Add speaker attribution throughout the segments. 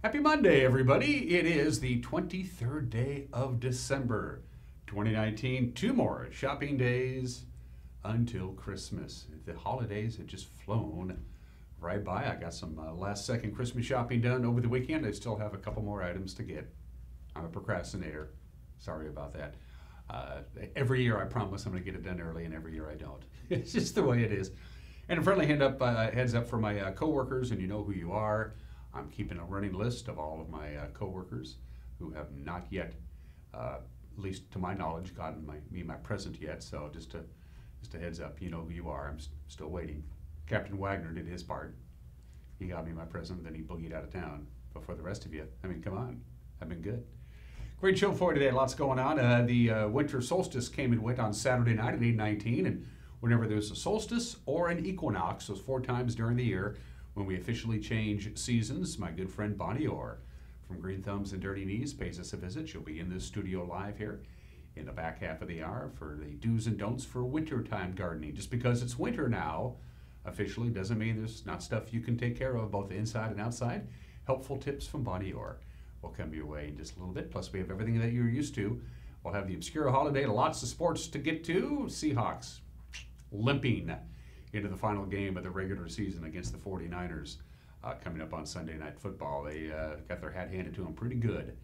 Speaker 1: Happy Monday, everybody. It is the 23rd day of December 2019. Two more shopping days until Christmas. The holidays have just flown right by. I got some last second Christmas shopping done over the weekend. I still have a couple more items to get. I'm a procrastinator. Sorry about that. Every year I promise I'm going to get it done early, and every year I don't. It's just the way it is. And a friendly heads up for my coworkers, and you know who you are. I'm keeping a running list of all of my coworkers who have not yet, at least to my knowledge, gotten me my present yet. So just a heads up, you know who you are. I'm still waiting. Captain Wagner did his part. He got me my present, then he boogied out of town. But for the rest of you, I mean, come on, I've been good. Great show for you today. Lots going on. The winter solstice came and went on Saturday night at 8:19, and whenever there's a solstice or an equinox, those 4 times during the year, when we officially change seasons, my good friend Bonnie Orr from Green Thumbs and Dirty Knees pays us a visit. She'll be in this studio live here in the back half of the hour for the do's and don'ts for wintertime gardening. Just because it's winter now officially doesn't mean there's not stuff you can take care of both inside and outside. Helpful tips from Bonnie Orr will come your way in just a little bit. Plus we have everything that you're used to. We'll have the obscure holiday, lots of sports to get to. Seahawks limping into the final game of the regular season against the 49ers coming up on Sunday Night Football. They got their hat handed to them pretty good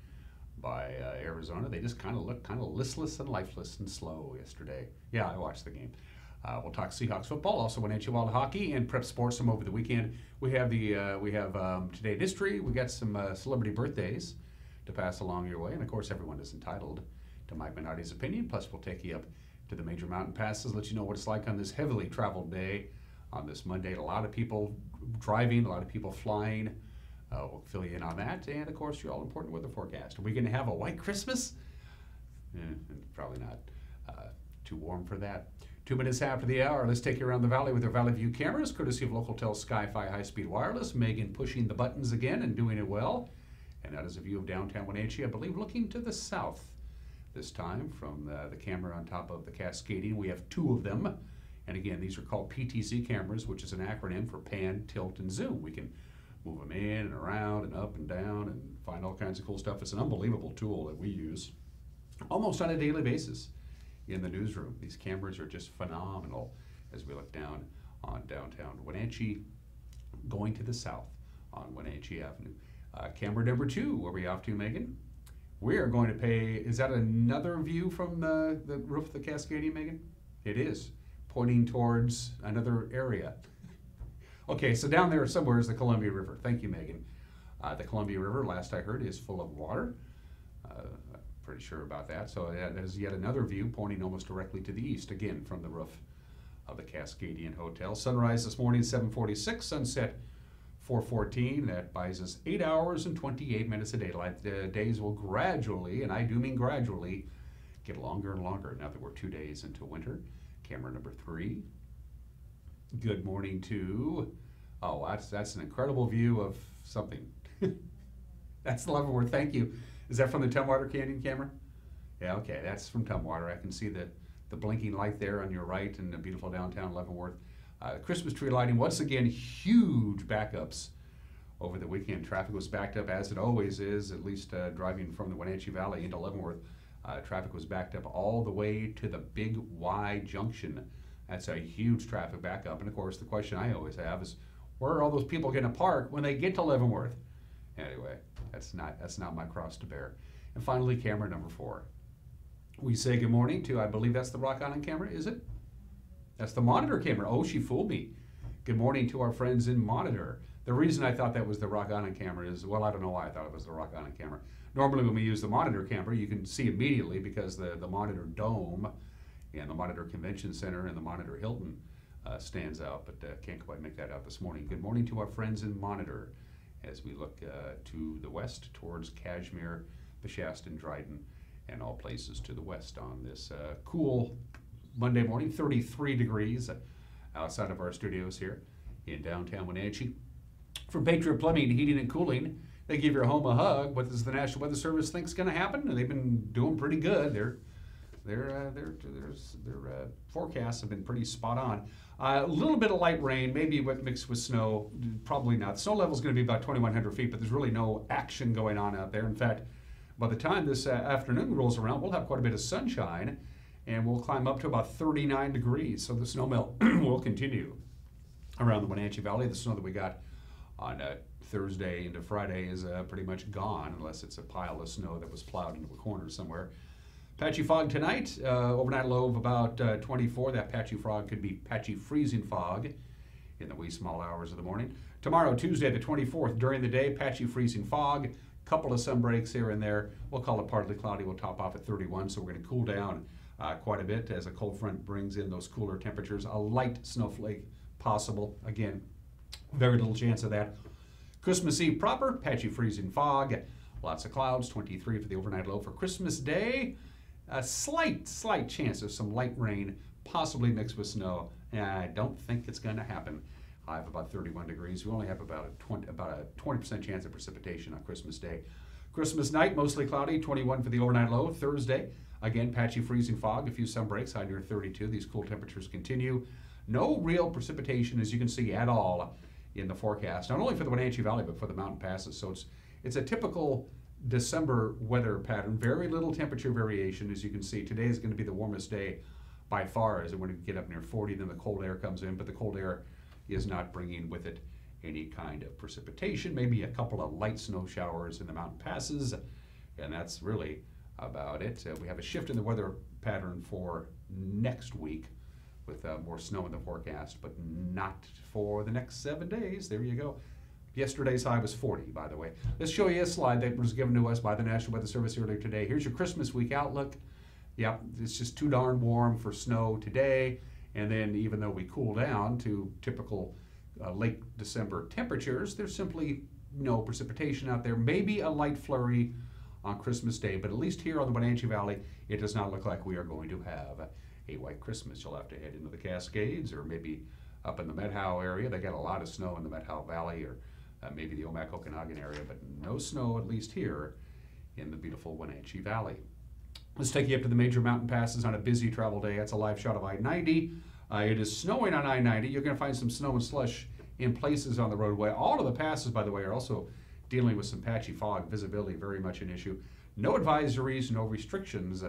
Speaker 1: by Arizona. They just kind of looked kind of listless and lifeless and slow yesterday. Yeah, I watched the game. We'll talk Seahawks football, also Wenatchee Wild hockey, and prep sports from over the weekend. We have Today in History. We got some celebrity birthdays to pass along your way, and of course everyone is entitled to Mike Minardi's opinion. Plus we'll take you up to the major mountain passes, let you know what it's like on this heavily traveled day on this Monday. A lot of people driving, a lot of people flying. We'll fill you in on that. And of course, your all-important weather forecast. Are we going to have a white Christmas? Probably not. Too warm for that. 2 minutes after the hour, let's take you around the valley with our Valley View cameras, courtesy of Localtel Sky-Fi High-Speed Wireless. Megan pushing the buttons again and doing it well. And that is a view of downtown Wenatchee, I believe, looking to the south. This time from the camera on top of the Cascadian. We have 2 of them. And again, these are called PTZ cameras, which is an acronym for pan, tilt, and zoom. We can move them in and around and up and down and find all kinds of cool stuff. It's an unbelievable tool that we use almost on a daily basis in the newsroom. These cameras are just phenomenal as we look down on downtown Wenatchee, going to the south on Wenatchee Avenue. Camera number 2, where are we off to, Megan? We are going to pay, is that another view from the roof of the Cascadian, Megan? It is, pointing towards another area. Okay, so down there somewhere is the Columbia River. Thank you, Megan. The Columbia River, last I heard, is full of water. Pretty sure about that. So that is yet another view pointing almost directly to the east, again, from the roof of the Cascadian Hotel. Sunrise this morning, 7:46, sunset 4:14. That buys us 8 hours and 28 minutes of daylight. The days will gradually, and I do mean gradually, get longer and longer now that we're 2 days into winter. Camera number 3. Good morning to, oh, that's an incredible view of something. That's the Leavenworth, thank you. Is that from the Tumwater Canyon camera? Yeah, okay, that's from Tumwater. I can see the blinking light there on your right and the beautiful downtown Leavenworth. Christmas tree lighting, once again, huge backups over the weekend. Traffic was backed up as it always is, at least driving from the Wenatchee Valley into Leavenworth. Traffic was backed up all the way to the Big Y Junction. That's a huge traffic backup. And of course, the question I always have is, where are all those people going to park when they get to Leavenworth? Anyway, that's not my cross to bear. And finally, camera number 4. We say good morning to, I believe that's the Rock Island camera, is it? That's the Monitor camera. Oh, she fooled me. Good morning to our friends in Monitor. The reason I thought that was the Rock Island camera is, well, I don't know why I thought it was the Rock Island camera. Normally when we use the Monitor camera, you can see immediately because the Monitor Dome and the Monitor Convention Center and the Monitor Hilton stands out, but can't quite make that out this morning. Good morning to our friends in Monitor as we look to the west towards Cashmere, Shaston, Dryden, and all places to the west on this cool Monday morning, 33 degrees outside of our studios here in downtown Wenatchee. From Patriot Plumbing, Heating, and Cooling, they give your home a hug. What does the National Weather Service think is going to happen? They've been doing pretty good. Their forecasts have been pretty spot on. A little bit of light rain, maybe mixed with snow, probably not. Snow level is going to be about 2,100 feet, but there's really no action going on out there. In fact, by the time this afternoon rolls around, we'll have quite a bit of sunshine, and we'll climb up to about 39 degrees. So the snow melt will continue around the Wenatchee Valley. The snow that we got on Thursday into Friday is pretty much gone, unless it's a pile of snow that was plowed into a corner somewhere. Patchy fog tonight, overnight low of about 24. That patchy fog could be patchy freezing fog in the wee small hours of the morning. Tomorrow, Tuesday the 24th, during the day, patchy freezing fog, couple of sun breaks here and there. We'll call it partly cloudy. We'll top off at 31, so we're going to cool down quite a bit as a cold front brings in those cooler temperatures. A light snowflake possible. Again, very little chance of that. Christmas Eve proper, patchy freezing fog, lots of clouds, 23 for the overnight low. For Christmas Day, a slight chance of some light rain, possibly mixed with snow. I don't think it's going to happen. High of about 31 degrees. We only have about a 20% chance of precipitation on Christmas Day. Christmas night, mostly cloudy, 21 for the overnight low. Thursday, again, patchy freezing fog, a few sun breaks, high near 32. These cool temperatures continue. No real precipitation, as you can see, at all in the forecast, not only for the Wenatchee Valley, but for the mountain passes. So it's a typical December weather pattern, very little temperature variation. As you can see, today is going to be the warmest day by far, as when we get up near 40, then the cold air comes in, but the cold air is not bringing with it any kind of precipitation, maybe a couple of light snow showers in the mountain passes, and that's really about it. We have a shift in the weather pattern for next week with more snow in the forecast, but not for the next 7 days. There you go. Yesterday's high was 40, by the way. Let's show you a slide that was given to us by the National Weather Service earlier today. Here's your Christmas week outlook. Yep, it's just too darn warm for snow today. And then even though we cool down to typical late December temperatures, there's simply no precipitation out there. Maybe a light flurry on Christmas Day, but at least here on the Wenatchee Valley, it does not look like we are going to have a white Christmas. You'll have to head into the Cascades or maybe up in the Methow area. They got a lot of snow in the Methow Valley, or maybe the Omak-Okanagan area, but no snow, at least here in the beautiful Wenatchee Valley. Let's take you up to the major mountain passes on a busy travel day. That's a live shot of I-90. It is snowing on I-90. You're going to find some snow and slush in places on the roadway. All of the passes, by the way, are also dealing with some patchy fog. Visibility very much an issue. No advisories, no restrictions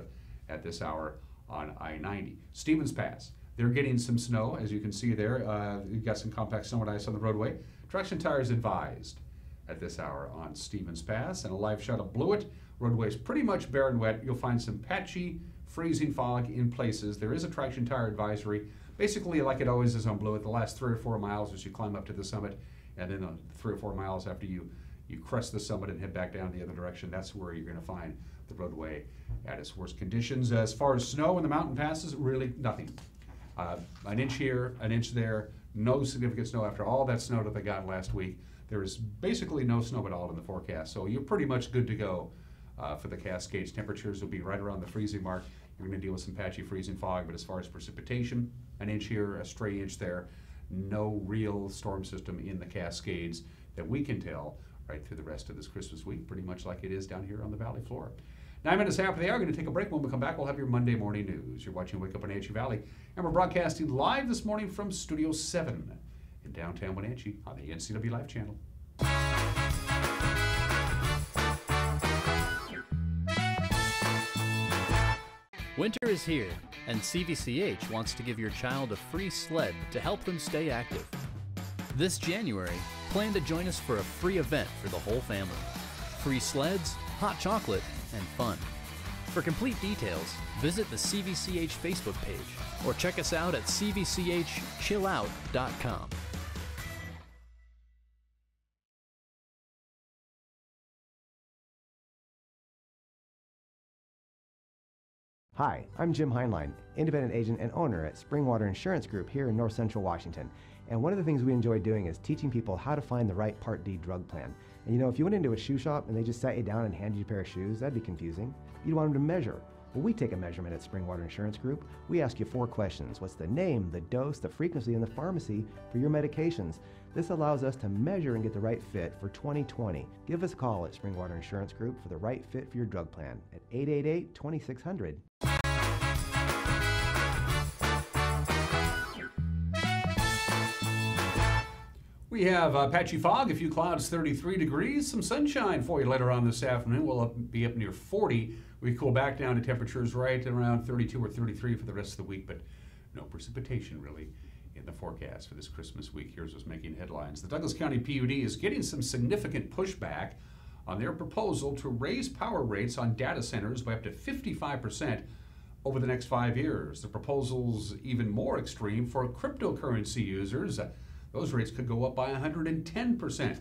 Speaker 1: at this hour on I-90. Stevens Pass, they're getting some snow, as you can see there. You've got some compact snow and ice on the roadway. Traction tires advised at this hour on Stevens Pass. And a live shot of Blewett. Roadway is pretty much bare and wet. You'll find some patchy, freezing fog in places. There is a traction tire advisory. Basically, like it always is on Blewett, the last 3 or 4 miles as you climb up to the summit, and then 3 or 4 miles after you crest the summit and head back down the other direction, that's where you're going to find the roadway at its worst conditions. As far as snow in the mountain passes, really nothing. An inch here, an inch there, no significant snow after all that snow that they got last week. There is basically no snow at all in the forecast, so you're pretty much good to go for the Cascades. Temperatures will be right around the freezing mark. You're going to deal with some patchy freezing fog, but as far as precipitation, an inch here, a stray inch there, no real storm system in the Cascades that we can tell right through the rest of this Christmas week, pretty much like it is down here on the valley floor. 9 minutes after the hour, we're going to take a break. When we come back, we'll have your Monday morning news. You're watching Wake Up Wenatchee Valley, and we're broadcasting live this morning from Studio 7 in downtown Wenatchee on the NCW Live channel.
Speaker 2: Winter is here, and CVCH wants to give your child a free sled to help them stay active. This January, plan to join us for a free event for the whole family. Free sleds, hot chocolate, and fun. For complete details, visit the CVCH Facebook page or check us out at cvchchillout.com.
Speaker 3: Hi, I'm Jim Heinlein, independent agent and owner at Springwater Insurance Group here in North Central Washington. And one of the things we enjoy doing is teaching people how to find the right Part D drug plan. And you know, if you went into a shoe shop and they just sat you down and handed you a pair of shoes, that'd be confusing. You'd want them to measure. Well, we take a measurement at Springwater Insurance Group. We ask you 4 questions. What's the name, the dose, the frequency, and the pharmacy for your medications? This allows us to measure and get the right fit for 2020. Give us a call at Springwater Insurance Group for the right fit for your drug plan at 888-2600.
Speaker 1: We have patchy fog, a few clouds, 33 degrees, some sunshine for you later on this afternoon. We'll be up near 40. We cool back down to temperatures right around 32 or 33 for the rest of the week, but no precipitation really in the forecast for this Christmas week. Here's what's making headlines. The Douglas County PUD is getting some significant pushback on their proposal to raise power rates on data centers by up to 55% over the next 5 years. The proposal's even more extreme for cryptocurrency users. Those rates could go up by 110%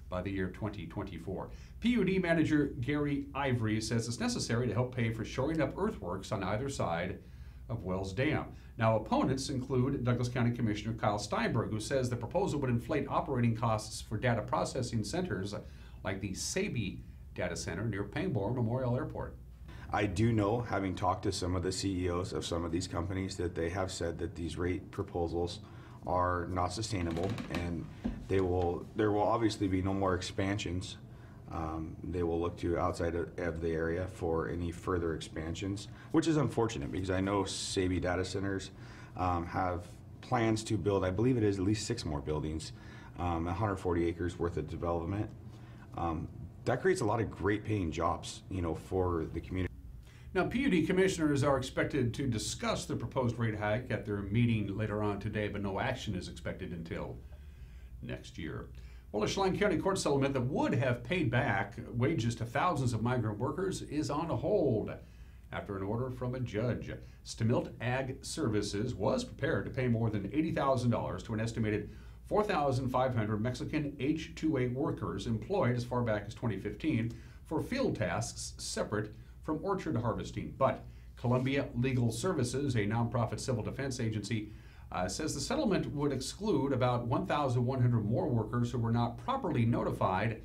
Speaker 1: by the year 2024. PUD manager Gary Ivory says it's necessary to help pay for shoring up earthworks on either side of Wells Dam. Now, opponents include Douglas County Commissioner Kyle Steinberg, who says the proposal would inflate operating costs for data processing centers like the Saby Data Center near Pangborn Memorial Airport.
Speaker 4: I do know, having talked to some of the CEOs of some of these companies, that they have said that these rate proposals are not sustainable, and there will obviously be no more expansions. They will look to outside of the area for any further expansions, which is unfortunate because I know Saby Data Centers have plans to build, I believe it is at least 6 more buildings, 140 acres worth of development. That creates a lot of great paying jobs, for the community.
Speaker 1: Now, PUD commissioners are expected to discuss the proposed rate hike at their meeting later on today, but no action is expected until next year. Well, a Chelan County court settlement that would have paid back wages to thousands of migrant workers is on hold after an order from a judge. Stamilt Ag Services was prepared to pay more than $80,000 to an estimated 4,500 Mexican H-2A workers employed as far back as 2015 for field tasks separate from orchard harvesting. But Columbia Legal Services, a nonprofit civil defense agency, says the settlement would exclude about 1,100 more workers who were not properly notified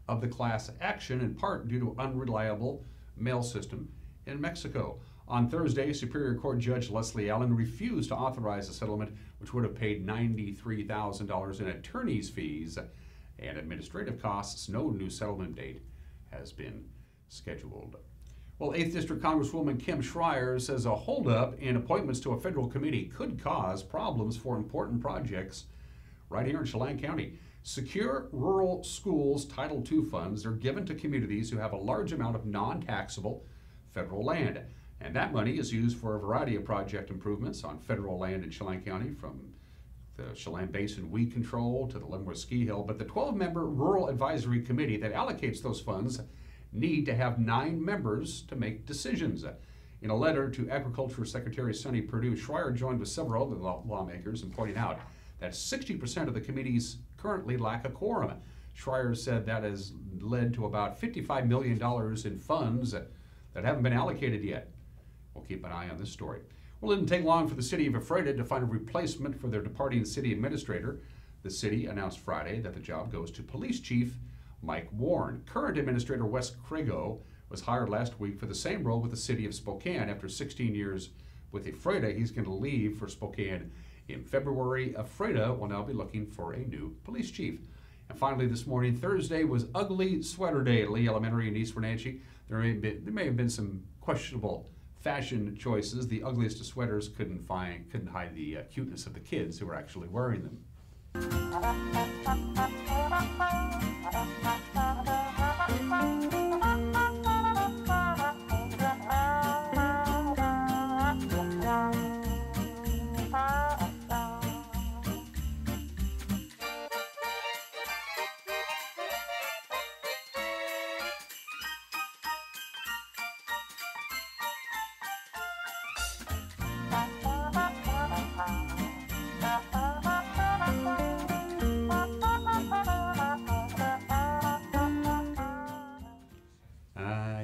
Speaker 1: of the class action, in part due to unreliable mail system in Mexico. On Thursday, Superior Court Judge Leslie Allen refused to authorize the settlement, which would have paid $93,000 in attorney's fees and administrative costs. No new settlement date has been scheduled. Well, 8th District Congresswoman Kim Schreier says a holdup in appointments to a federal committee could cause problems for important projects right here in Chelan County. Secure Rural Schools Title II funds are given to communities who have a large amount of non-taxable federal land. And that money is used for a variety of project improvements on federal land in Chelan County, from the Chelan Basin weed control to the Leavenworth Ski Hill. But the 12-member Rural Advisory Committee that allocates those funds need to have 9 members to make decisions. In a letter to Agriculture Secretary Sonny Perdue, Schreier joined with several other lawmakers in pointing out that 60% of the committees currently lack a quorum. Schreier said that has led to about $55 million in funds that haven't been allocated yet. We'll keep an eye on this story. Well, it didn't take long for the city of Ephrata to find a replacement for their departing city administrator. The city announced Friday that the job goes to Police Chief Mike Warren. Current Administrator Wes Crago was hired last week for the same role with the city of Spokane. After 16 years with Ephrata, he's going to leave for Spokane in February. Ephrata will now be looking for a new police chief. And finally this morning, Thursday, was Ugly Sweater Day at Lee Elementary in East Wenatchee. There may have been some questionable fashion choices. The ugliest of sweaters couldn't hide the cuteness of the kids who were actually wearing them.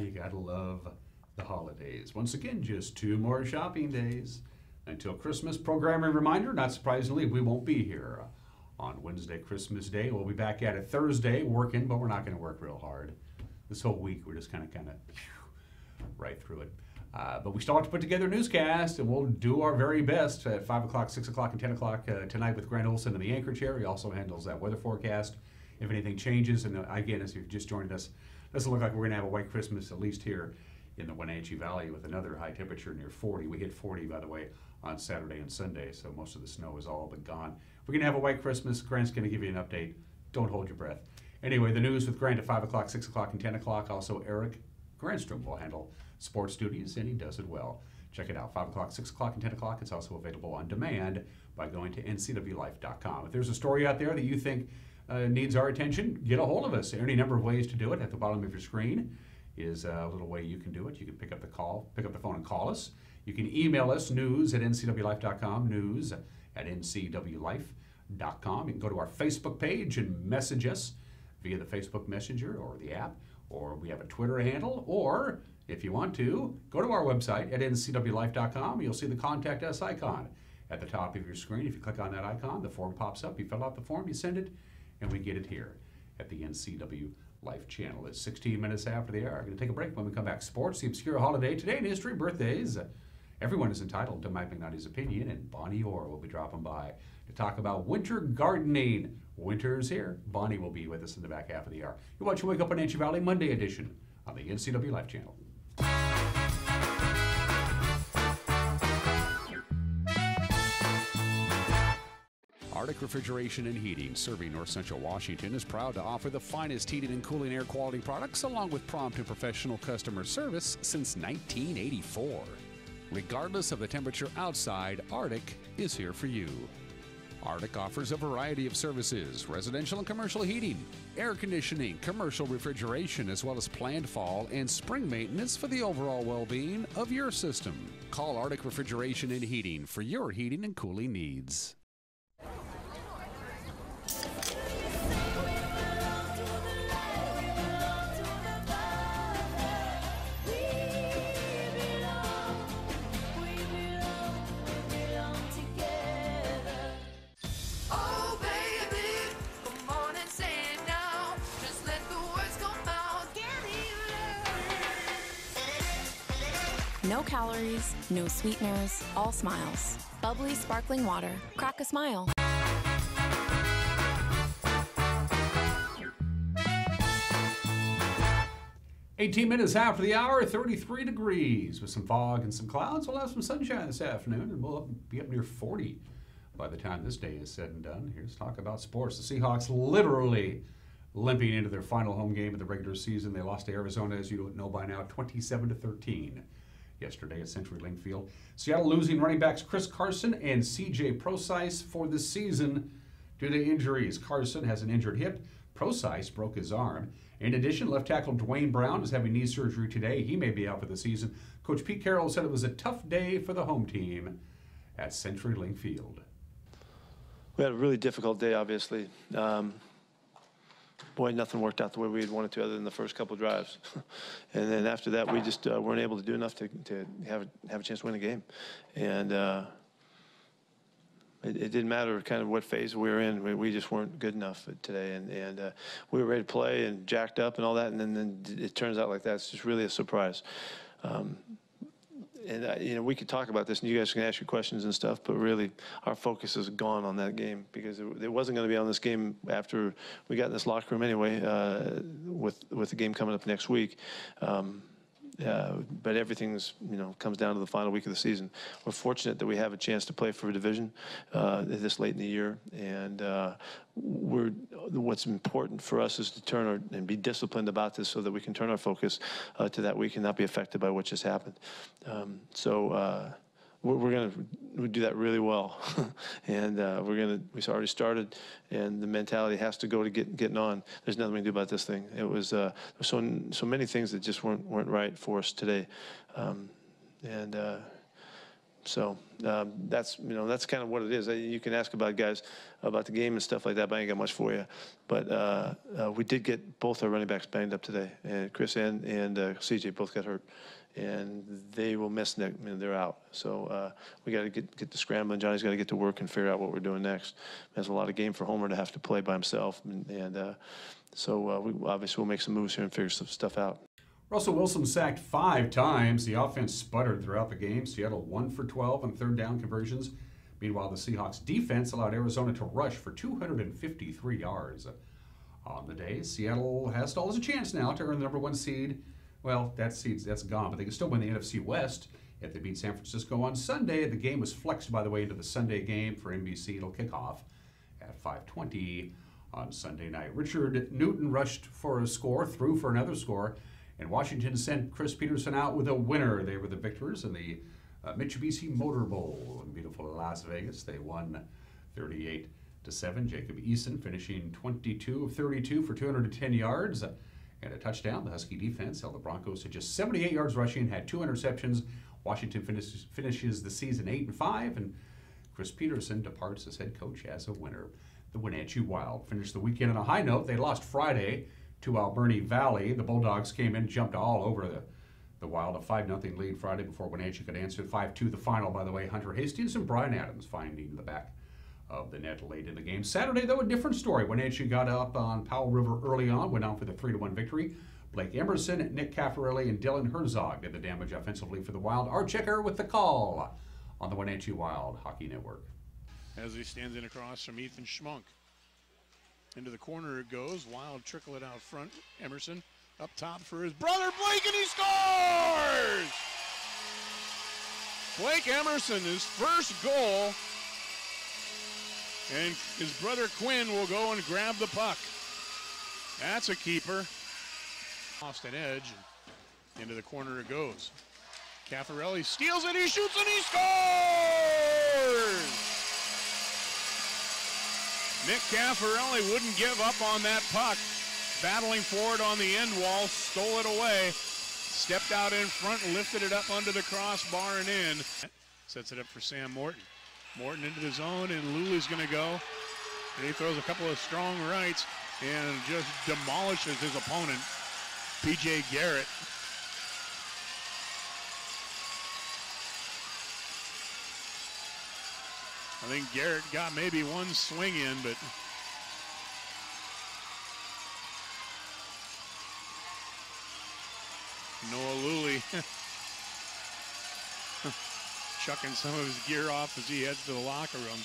Speaker 1: You gotta love the holidays. Once again, just 2 more shopping days until Christmas. Programming reminder, not surprisingly, we won't be here on Wednesday, Christmas Day. We'll be back at it Thursday working, but we're not going to work real hard. This whole week, we're just kind of right through it. But we still have to put together a newscast, and we'll do our very best at 5 o'clock, 6 o'clock, and 10 o'clock tonight with Grant Olson in the anchor chair. He also handles that weather forecast if anything changes. And again, as you've just joined us, doesn't look like we're going to have a white Christmas, at least here in the Wenatchee Valley, with another high temperature near 40. We hit 40, by the way, on Saturday and Sunday, so most of the snow is all but gone. We're going to have a white Christmas. Grant's going to give you an update. Don't hold your breath. Anyway, the news with Grant at 5 o'clock, 6 o'clock, and 10 o'clock. Also, Eric Granstrom will handle sports duties, and he does it well. Check it out, 5 o'clock, 6 o'clock, and 10 o'clock. It's also available on demand by going to ncwlife.com. If there's a story out there that you think needs our attention, get a hold of us. There are any number of ways to do it. At the bottom of your screen is a little way you can do it. You can pick up the phone and call us. You can email us, news@ncwlife.com, news@ncwlife.com. You can go to our Facebook page and message us via the Facebook Messenger or the app, or we have a Twitter handle, or if you want to, go to our website at ncwlife.com. You'll see the Contact Us icon at the top of your screen. If you click on that icon, the form pops up. You fill out the form, you send it, and we get it here at the NCW Life channel. It's 16 minutes after the hour. We're going to take a break. When we come back, sports, the obscure holiday, today in history, birthdays. Everyone is entitled to Mike McNulty's opinion, and Bonnie Orr will be dropping by to talk about winter gardening. Winter's here. Bonnie will be with us in the back half of the hour. You're watching Wake Up Wenatchee Valley Monday edition on the NCW Life channel. Arctic Refrigeration and Heating, serving North Central Washington, is proud to offer the finest heating and cooling air quality products along with prompt and professional customer service since 1984. Regardless of the temperature outside, Arctic is here for you. Arctic offers a variety of services: residential and commercial heating, air conditioning, commercial refrigeration, as well as planned fall and spring maintenance for the overall well-being of your system. Call Arctic Refrigeration and Heating for your heating and cooling needs.
Speaker 5: No calories, no sweeteners, all smiles. Bubbly, sparkling water. Crack a smile.
Speaker 1: "18 minutes after the hour, 33 degrees with some fog and some clouds. We'll have some sunshine this afternoon, and we'll be up near 40 by the time this day is said and done. Here's talk about sports. The Seahawks literally limping into their final home game of the regular season. They lost to Arizona, as you know by now, 27-13. Yesterday at CenturyLink Field. Seattle losing running backs Chris Carson and C.J. Prosise for the season due to injuries. Carson has an injured hip. Prosise broke his arm. In addition, left tackle Dwayne Brown is having knee surgery today. He may be out for the season. Coach Pete Carroll said it was a tough day for the home team at CenturyLink Field.
Speaker 6: We had a really difficult day, obviously. Boy, nothing worked out the way we had wanted to other than the first couple drives. And then after that, we just weren't able to do enough to have a chance to win the game. And it didn't matter kind of what phase we were in. We just weren't good enough today. And we were ready to play and jacked up and all that, and then it turns out like that. It's just really a surprise. You know, we could talk about this, and you guys can ask your questions and stuff, but really our focus is gone on that game because it wasn't going to be on this game after we got in this locker room anyway, with the game coming up next week. But everything's, you know, comes down to the final week of the season. We're fortunate that we have a chance to play for a division this late in the year, and what's important for us is to and be disciplined about this so that we can turn our focus to that week and not be affected by what just happened. We're going to do that really well, and we already started, and the mentality has to go to getting on. There's nothing we can do about this thing. It was so many things that just weren't right for us today, that's kind of what it is. You can ask about guys about the game and stuff like that, but I ain't got much for you. But we did get both our running backs banged up today, and Chris and CJ both got hurt. And they will miss next. I mean, they're out. So we got to get to scrambling. Johnny's got to get to work and figure out what we're doing next. There's a lot of game for Homer to have to play by himself, so we obviously will make some moves here and figure some stuff out.
Speaker 1: Russell Wilson sacked 5 times. The offense sputtered throughout the game. Seattle 1 for 12 on third down conversions. Meanwhile, the Seahawks defense allowed Arizona to rush for 253 yards on the day. Seattle has a chance now to earn the #1 seed. Well, that's gone, but they can still win the NFC West if they beat San Francisco on Sunday. The game was flexed, by the way, into the Sunday game for NBC. It'll kick off at 5:20 on Sunday night. Richard Newton rushed for a score, threw for another score, and Washington sent Chris Peterson out with a winner. They were the victors in the Mitsubishi Motor Bowl in beautiful Las Vegas. They won 38-7. Jacob Eason finishing 22 of 32 for 210 yards and a touchdown. The Husky defense held the Broncos to just 78 yards rushing, had 2 interceptions. Washington finishes the season 8-5, and Chris Peterson departs as head coach as a winner. The Wenatchee Wild finished the weekend on a high note. They lost Friday to Alberni Valley. The Bulldogs came in, jumped all over the Wild, a 5-0 lead Friday before Wenatchee could answer. 5-2 the final, by the way. Hunter Hastings and Brian Adams finding the back of the net late in the game. Saturday, though, a different story. Wenatchee got up on Powell River early on, went on for the 3-1 victory. Blake Emerson, Nick Caffarelli, and Dylan Herzog did the damage offensively for the Wild. Art Checker with the call on the Wenatchee Wild Hockey Network.
Speaker 7: As he stands in across from Ethan Schmunk. Into the corner it goes. Wild trickle it out front. Emerson up top for his brother Blake, and he scores! Blake Emerson, his first goal. And his brother Quinn will go and grab the puck. That's a keeper. Lost an edge, and into the corner it goes. Caffarelli steals it, he shoots, and he scores! Nick Caffarelli wouldn't give up on that puck. Battling for it on the end wall, stole it away, stepped out in front, lifted it up under the crossbar and in. Sets it up for Sam Morton. Morton into the zone, and Luli's going to go. And he throws a couple of strong rights and just demolishes his opponent, P.J. Garrett. I think Garrett got maybe one swing in, but Noah Lully chucking some of his gear off as he heads to the locker room.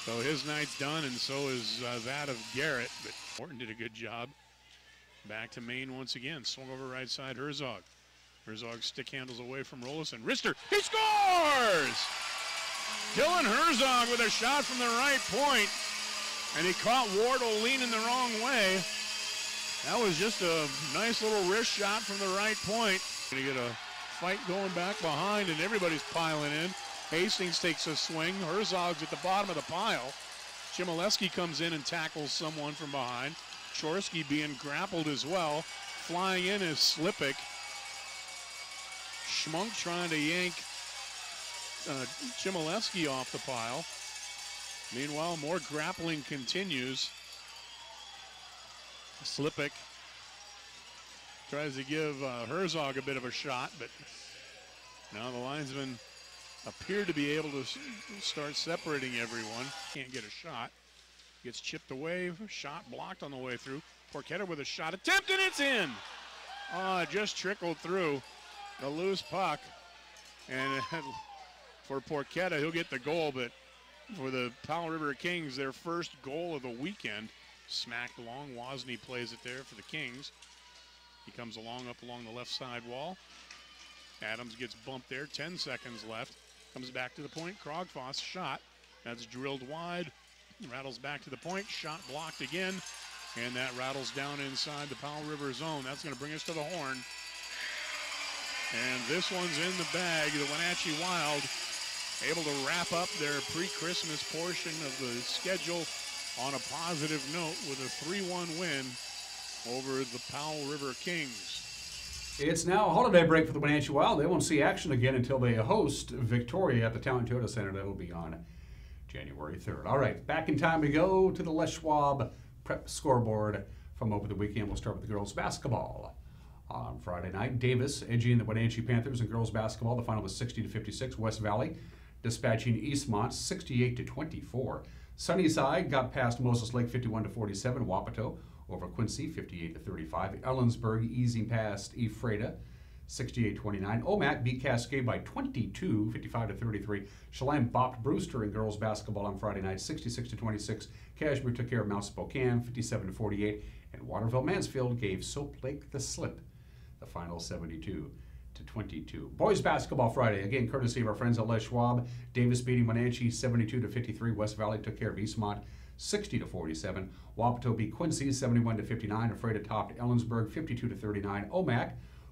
Speaker 7: So his night's done, and so is that of Garrett. But Morton did a good job. Back to Maine once again. Swung over right side, Herzog. Herzog stick handles away from Rollison. Rister, he scores! Dylan Herzog with a shot from the right point, and he caught Wardle leaning the wrong way. That was just a nice little wrist shot from the right point. Gonna get a fight going back behind, and everybody's piling in. Hastings takes a swing. Herzog's at the bottom of the pile. Chmielewski comes in and tackles someone from behind. Chorsky being grappled as well. Flying in is Slipik. Schmunk trying to yank Chmielewski off the pile. Meanwhile, more grappling continues. Slipik tries to give Herzog a bit of a shot, but now the linesmen appear to be able to start separating everyone. Can't get a shot. Gets chipped away, shot blocked on the way through. Porchetta with a shot attempt, and it's in! It just trickled through. A loose puck. And for Porchetta, he'll get the goal, but for the Powell River Kings, their first goal of the weekend. Smacked along. Wozni plays it there for the Kings. He comes along up along the left side wall. Adams gets bumped there. 10 seconds left. Comes back to the point. Krogfoss shot. That's drilled wide. Rattles back to the point. Shot blocked again. And that rattles down inside the Powell River zone. That's going to bring us to the horn. And this one's in the bag. The Wenatchee Wild able to wrap up their pre-Christmas portion of the schedule on a positive note with a 3-1 win over the Powell River Kings.
Speaker 1: It's now a holiday break for the Wenatchee Wild. They won't see action again until they host Victoria at the Town Toyota Center. That'll be on January 3rd. All right, back in time we go to the Les Schwab prep scoreboard from over the weekend. We'll start with the girls basketball. On Friday night, Davis edging the Wenatchee Panthers in girls basketball. The final was 60-56. West Valley dispatching Eastmont 68-24. Sunnyside got past Moses Lake 51-47. Wapato over Quincy 58-35. Ellensburg easing past Ephrata 68-29. Omak beat Cascade by 22, 55-33. Chelan bopped Brewster in girls basketball on Friday night 66-26. Kashmir took care of Mount Spokane 57-48. And Waterville Mansfield gave Soap Lake the slip. The final 72-56. to 22. Boys basketball Friday, again, courtesy of our friends at Les Schwab. Davis beating Wenatchee 72 to 53. West Valley took care of Eastmont 60 to 47. Wapato beat Quincy 71 to 59. Ephrata topped Ellensburg 52 to 39. Omak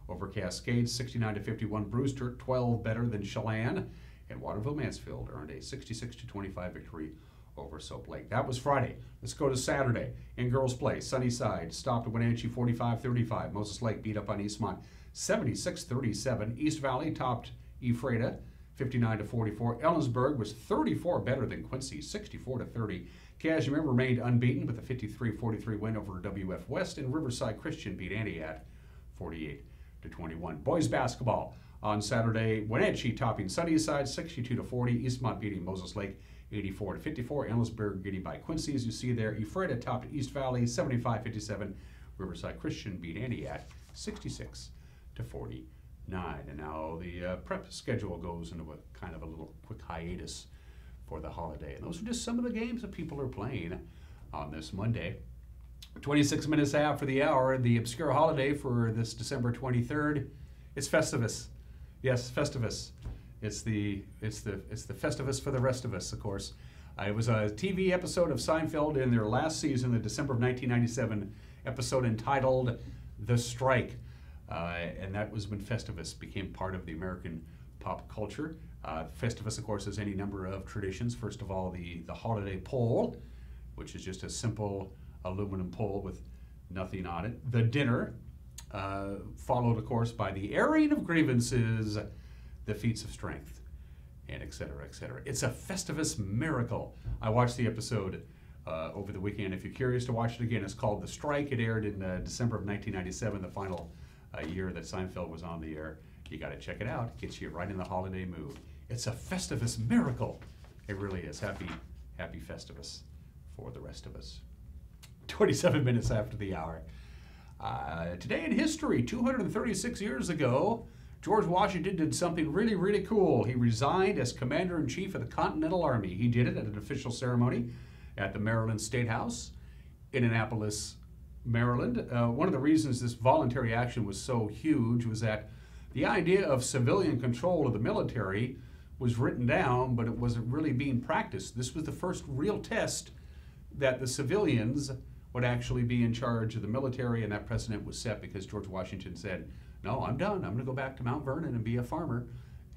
Speaker 1: over Cascade 69 to 51. Brewster 12 better than Chelan. And Waterville Mansfield earned a 66 to 25 victory over Soap Lake. That was Friday. Let's go to Saturday in girls play. Sunnyside stopped Wenatchee 45-35. Moses Lake beat up on Eastmont 76-37. East Valley topped Ephrata 59 to 44. Ellensburg was 34 better than Quincy 64 to 30. Casimir remained unbeaten with a 53-43 win over WF West, and Riverside Christian beat Antioch 48 to 21. Boys basketball on Saturday. Wenatchee topping Sunnyside 62 to 40. Eastmont beating Moses Lake 84 to 54. Ellensburg getting by Quincy, as you see there. Ephrata topped East Valley 75-57. Riverside Christian beat Antioch 66 to 49. And now the prep schedule goes into a kind of a little quick hiatus for the holiday. And those are just some of the games that people are playing on this Monday. 26 minutes after the hour, the obscure holiday for this December 23rd, it's Festivus. Yes, Festivus. It's the Festivus for the rest of us, of course. It was a TV episode of Seinfeld in their last season, the December of 1997 episode entitled The Strike. And that was when Festivus became part of the American pop culture. Festivus, of course, has any number of traditions. First of all, the holiday pole, which is just a simple aluminum pole with nothing on it. The dinner, followed, of course, by the airing of grievances, the feats of strength, and et cetera, et cetera. It's a Festivus miracle. I watched the episode over the weekend. If you're curious to watch it again, it's called The Strike. It aired in December of 1997, the final year that Seinfeld was on the air. You got to check it out. It gets you right in the holiday mood. It's a Festivus miracle. It really is. Happy Festivus for the rest of us. 27 minutes after the hour. Today in history, 236 years ago, George Washington did something really, really cool. He resigned as Commander-in-Chief of the Continental Army. He did it at an official ceremony at the Maryland State House in Annapolis, Maryland. One of the reasons this voluntary action was so huge was that the idea of civilian control of the military was written down, but it wasn't really being practiced. This was the first real test that the civilians would actually be in charge of the military, and that precedent was set because George Washington said, no, I'm done. I'm going to go back to Mount Vernon and be a farmer.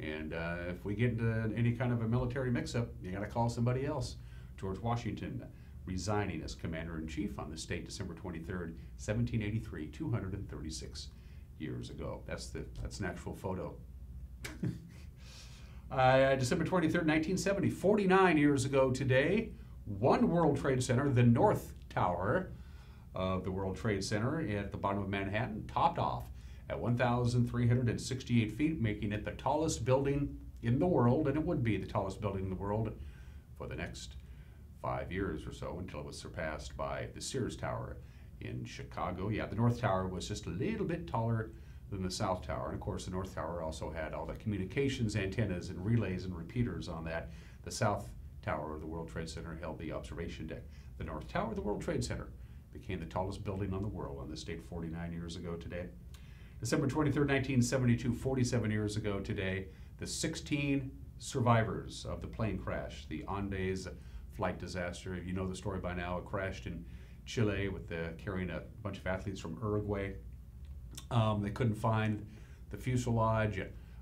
Speaker 1: And if we get into any kind of a military mix-up, you got to call somebody else. George Washington resigning as Commander-in-Chief on this date, December 23rd, 1783, 236 years ago. That's an actual photo. December 23rd, 1970, 49 years ago today, One World Trade Center, the North Tower of the World Trade Center at the bottom of Manhattan, topped off at 1,368 feet, making it the tallest building in the world, and it would be the tallest building in the world for the next 5 years or so until it was surpassed by the Sears Tower in Chicago. Yeah, the North Tower was just a little bit taller than the South Tower, and of course the North Tower also had all the communications antennas and relays and repeaters on that. The South Tower of the World Trade Center held the observation deck. The North Tower of the World Trade Center became the tallest building on the world on this date 49 years ago today. December 23rd, 1972, 47 years ago today, the 16 survivors of the plane crash, the Andes flight disaster. You know the story by now. It crashed in Chile with carrying a bunch of athletes from Uruguay. They couldn't find the fuselage.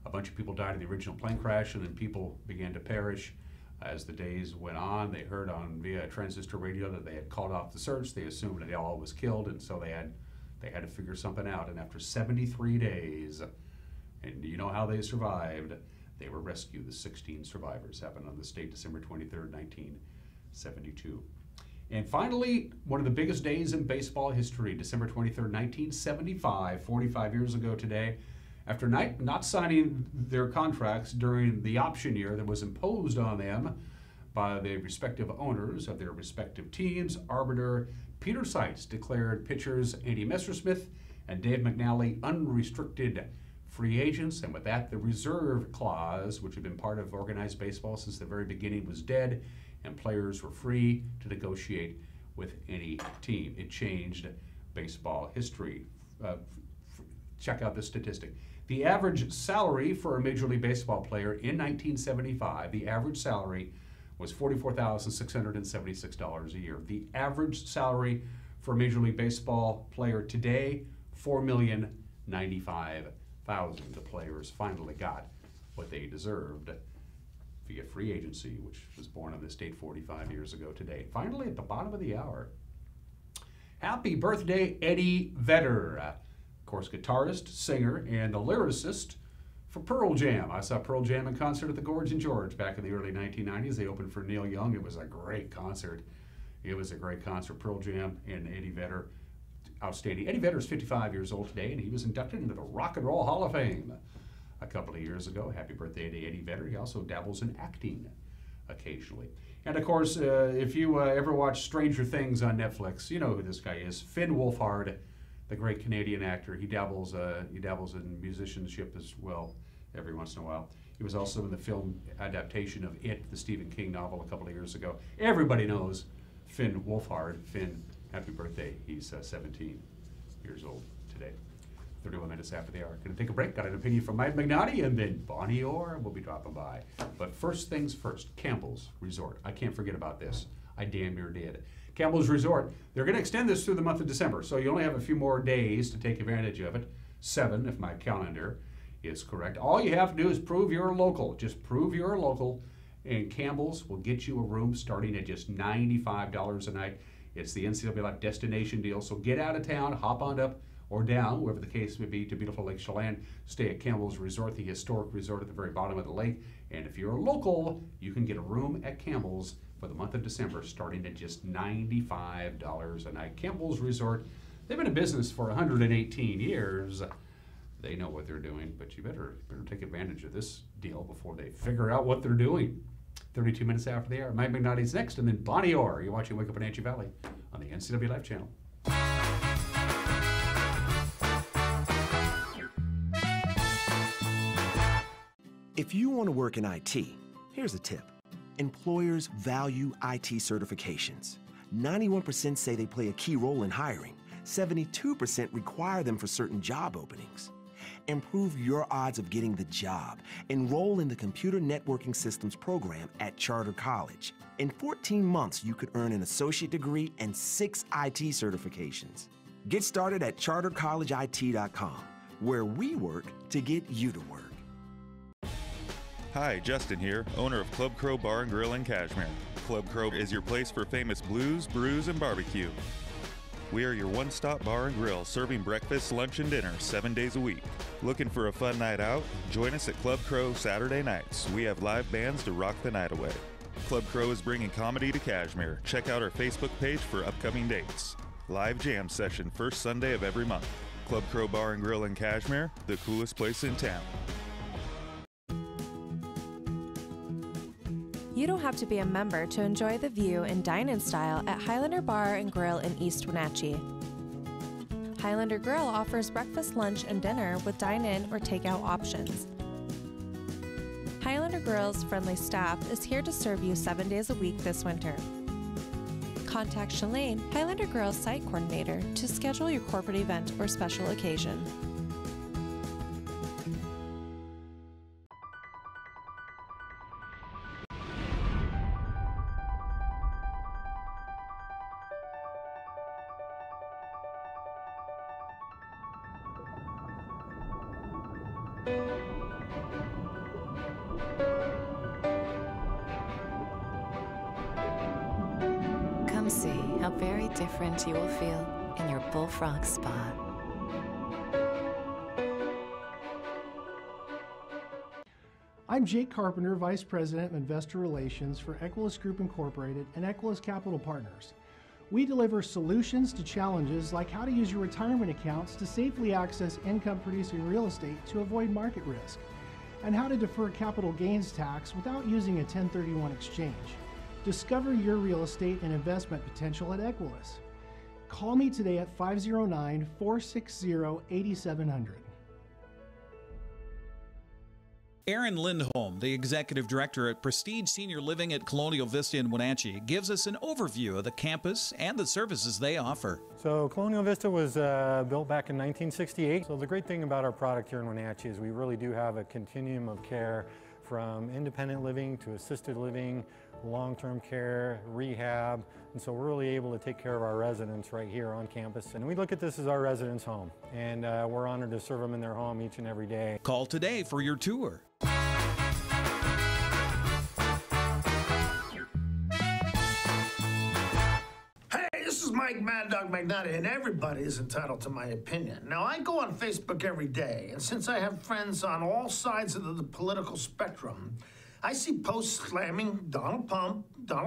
Speaker 1: A bunch of people died in the original plane crash, and then people began to perish. As the days went on, they heard via transistor radio that they had called off the search. They assumed that all was killed, and so they had to figure something out. And after 73 days, and you know how they survived, they were rescued. The 16 survivors happened on this date, December 23rd, 1972. And finally, one of the biggest days in baseball history, December 23rd, 1975, 45 years ago today. After not signing their contracts during the option year that was imposed on them by the respective owners of their respective teams, arbiter Peter Seitz declared pitchers Andy Messersmith and Dave McNally unrestricted free agents, and with that, the reserve clause, which had been part of organized baseball since the very beginning, was dead, and players were free to negotiate with any team. It changed baseball history. check out this statistic. The average salary for a Major League Baseball player in 1975, the average salary was $44,676 a year. The average salary for a Major League Baseball player today, $4,095,000. The players finally got what they deserved via free agency, which was born on this date 45 years ago today. Finally, at the bottom of the hour, happy birthday, Eddie Vedder. Of course, guitarist, singer, and a lyricist for Pearl Jam. I saw Pearl Jam in concert at the Gorge in George back in the early 1990s. They opened for Neil Young. It was a great concert. Pearl Jam and Eddie Vedder, outstanding. Eddie Vedder is 55 years old today, and he was inducted into the Rock and Roll Hall of Fame a couple of years ago. Happy birthday to Eddie Vedder. He also dabbles in acting occasionally. And of course, if you ever watch Stranger Things on Netflix, you know who this guy is. Finn Wolfhard, the great Canadian actor. He dabbles in musicianship as well every once in a while. He was also in the film adaptation of It, the Stephen King novel, a couple of years ago. Everybody knows Finn Wolfhard. Finn, happy birthday. He's 17 years old today. 31 minutes after the hour. Going to take a break. Got an opinion from Mike McNaughty, and then Bonnie Orr will be dropping by. But first things first, Campbell's Resort. I can't forget about this. I damn near did. Campbell's Resort. They're going to extend this through the month of December, so you only have a few more days to take advantage of it. 7, if my calendar is correct. All you have to do is prove you're local. Just prove you're local, and Campbell's will get you a room starting at just $95 a night. It's the NCAA Life destination deal, so get out of town, hop on up or down, wherever the case may be, to beautiful Lake Chelan. Stay at Campbell's Resort, the historic resort at the very bottom of the lake. And if you're local, you can get a room at Campbell's for the month of December, starting at just $95 a night. Campbell's Resort, they've been in business for 118 years. They know what they're doing, but you better take advantage of this deal before they figure out what they're doing. 32 minutes after the hour. Mike McNaughty's next, and then Bonnie Orr. You're watching Wake Up Wenatchee Valley on the NCAA Life channel.
Speaker 8: If you want to work in IT, here's a tip. Employers value IT certifications. 91% say they play a key role in hiring. 72% require them for certain job openings. Improve your odds of getting the job. Enroll in the Computer Networking Systems program at Charter College. In 14 months, you could earn an associate degree and 6 IT certifications. Get started at chartercollegeit.com, where we work to get you to work.
Speaker 9: Hi, Justin here, owner of Club Crow Bar and Grill in Cashmere. Club Crow is your place for famous blues, brews, and barbecue. We are your one-stop bar and grill, serving breakfast, lunch, and dinner 7 days a week. Looking for a fun night out? Join us at Club Crow Saturday nights. We have live bands to rock the night away. Club Crow is bringing comedy to Cashmere. Check out our Facebook page for upcoming dates. Live jam session first Sunday of every month. Club Crow Bar and Grill in Cashmere, the coolest place in town.
Speaker 10: You don't have to be a member to enjoy the view and dine in style at Highlander Bar and Grill in East Wenatchee. Highlander Grill offers breakfast, lunch, and dinner with dine-in or takeout options. Highlander Grill's friendly staff is here to serve you 7 days a week this winter. Contact Shalane, Highlander Grill's site coordinator, to schedule your corporate event or special occasion.
Speaker 11: Come see how very different you will feel in your Bullfrog Spa.
Speaker 12: I'm Jake Carpenter, Vice President of Investor Relations for Equilus Group Incorporated and Equilus Capital Partners. We deliver solutions to challenges like how to use your retirement accounts to safely access income-producing real estate to avoid market risk, and how to defer capital gains tax without using a 1031 exchange. Discover your real estate and investment potential at Equilus. Call me today at 509-460-8700.
Speaker 13: Erin Lindholm, the executive director at Prestige Senior Living at Colonial Vista in Wenatchee, gives us an overview of the campus and the services they offer.
Speaker 14: So Colonial Vista was built back in 1968. So the great thing about our product here in Wenatchee is we really do have a continuum of care from independent living to assisted living, long-term care, rehab, and so we're really able to take care of our residents right here on campus. And we look at this as our residents' home, and we're honored to serve them in their home each and every day.
Speaker 13: Call today for your tour.
Speaker 15: This is Mike Mad Dog Magnotti, and everybody is entitled to my opinion. Now, I go on Facebook every day, and since I have friends on all sides of the political spectrum, I see posts slamming Donald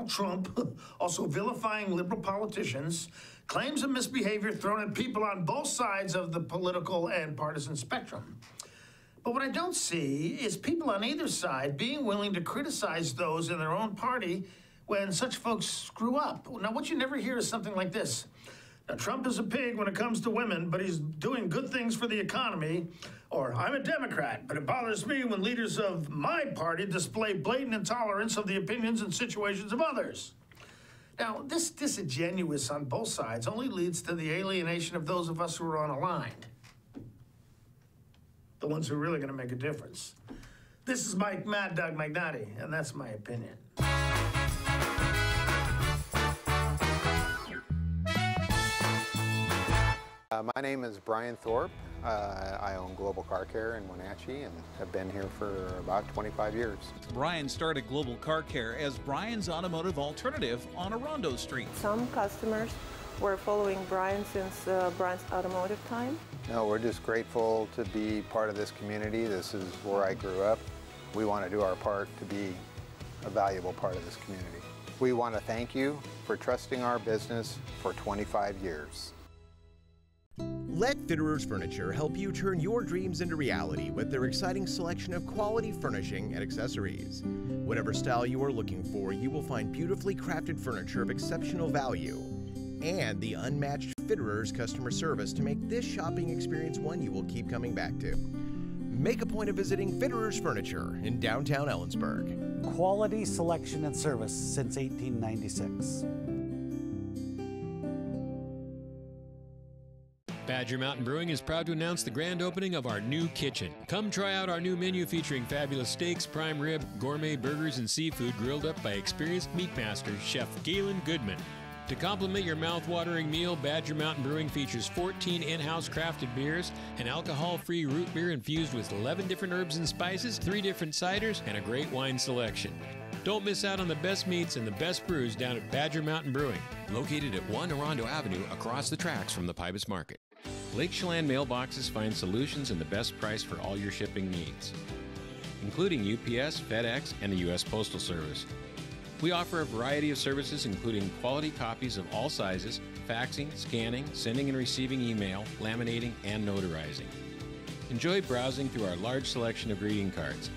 Speaker 15: Trump, also vilifying liberal politicians, claims of misbehavior thrown at people on both sides of the political and partisan spectrum. But what I don't see is people on either side being willing to criticize those in their own party when such folks screw up. Now, what you never hear is something like this. Now, Trump is a pig when it comes to women, but he's doing good things for the economy. Or, I'm a Democrat, but it bothers me when leaders of my party display blatant intolerance of the opinions and situations of others. Now, this disingenuous on both sides only leads to the alienation of those of us who are unaligned. The ones who are really going to make a difference. This is Mike Mad Dog Magnotti, and that's my opinion.
Speaker 16: My name is Brian Thorpe. I own Global Car Care in Wenatchee and have been here for about 25 years.
Speaker 13: Brian started Global Car Care as Brian's automotive alternative on Orondo Street.
Speaker 17: Some customers were following Brian since Brian's automotive time.
Speaker 16: No, we're just grateful to be part of this community. This is where I grew up. We want to do our part to be a valuable part of this community. We want to thank you for trusting our business for 25 years.
Speaker 18: Let Fitterers Furniture help you turn your dreams into reality with their exciting selection of quality furnishing and accessories. Whatever style you are looking for, you will find beautifully crafted furniture of exceptional value and the unmatched Fitterers customer service to make this shopping experience one you will keep coming back to. Make a point of visiting Fitterers Furniture in downtown Ellensburg.
Speaker 19: Quality, selection, and service since 1896.
Speaker 20: Badger Mountain Brewing is proud to announce the grand opening of our new kitchen. Come try out our new menu featuring fabulous steaks, prime rib, gourmet burgers, and seafood grilled up by experienced meat master Chef Galen Goodman. To complement your mouth-watering meal, Badger Mountain Brewing features 14 in-house crafted beers, an alcohol-free root beer infused with 11 different herbs and spices, 3 different ciders, and a great wine selection. Don't miss out on the best meats and the best brews down at Badger Mountain Brewing, located at 1 Orondo Avenue across the tracks from the Pybus Market. Lake Chelan mailboxes find solutions and the best price for all your shipping needs, including UPS, FedEx, and the U.S. Postal Service. We offer a variety of services including quality copies of all sizes, faxing, scanning, sending and receiving email, laminating, and notarizing. Enjoy browsing through our large selection of greeting cards.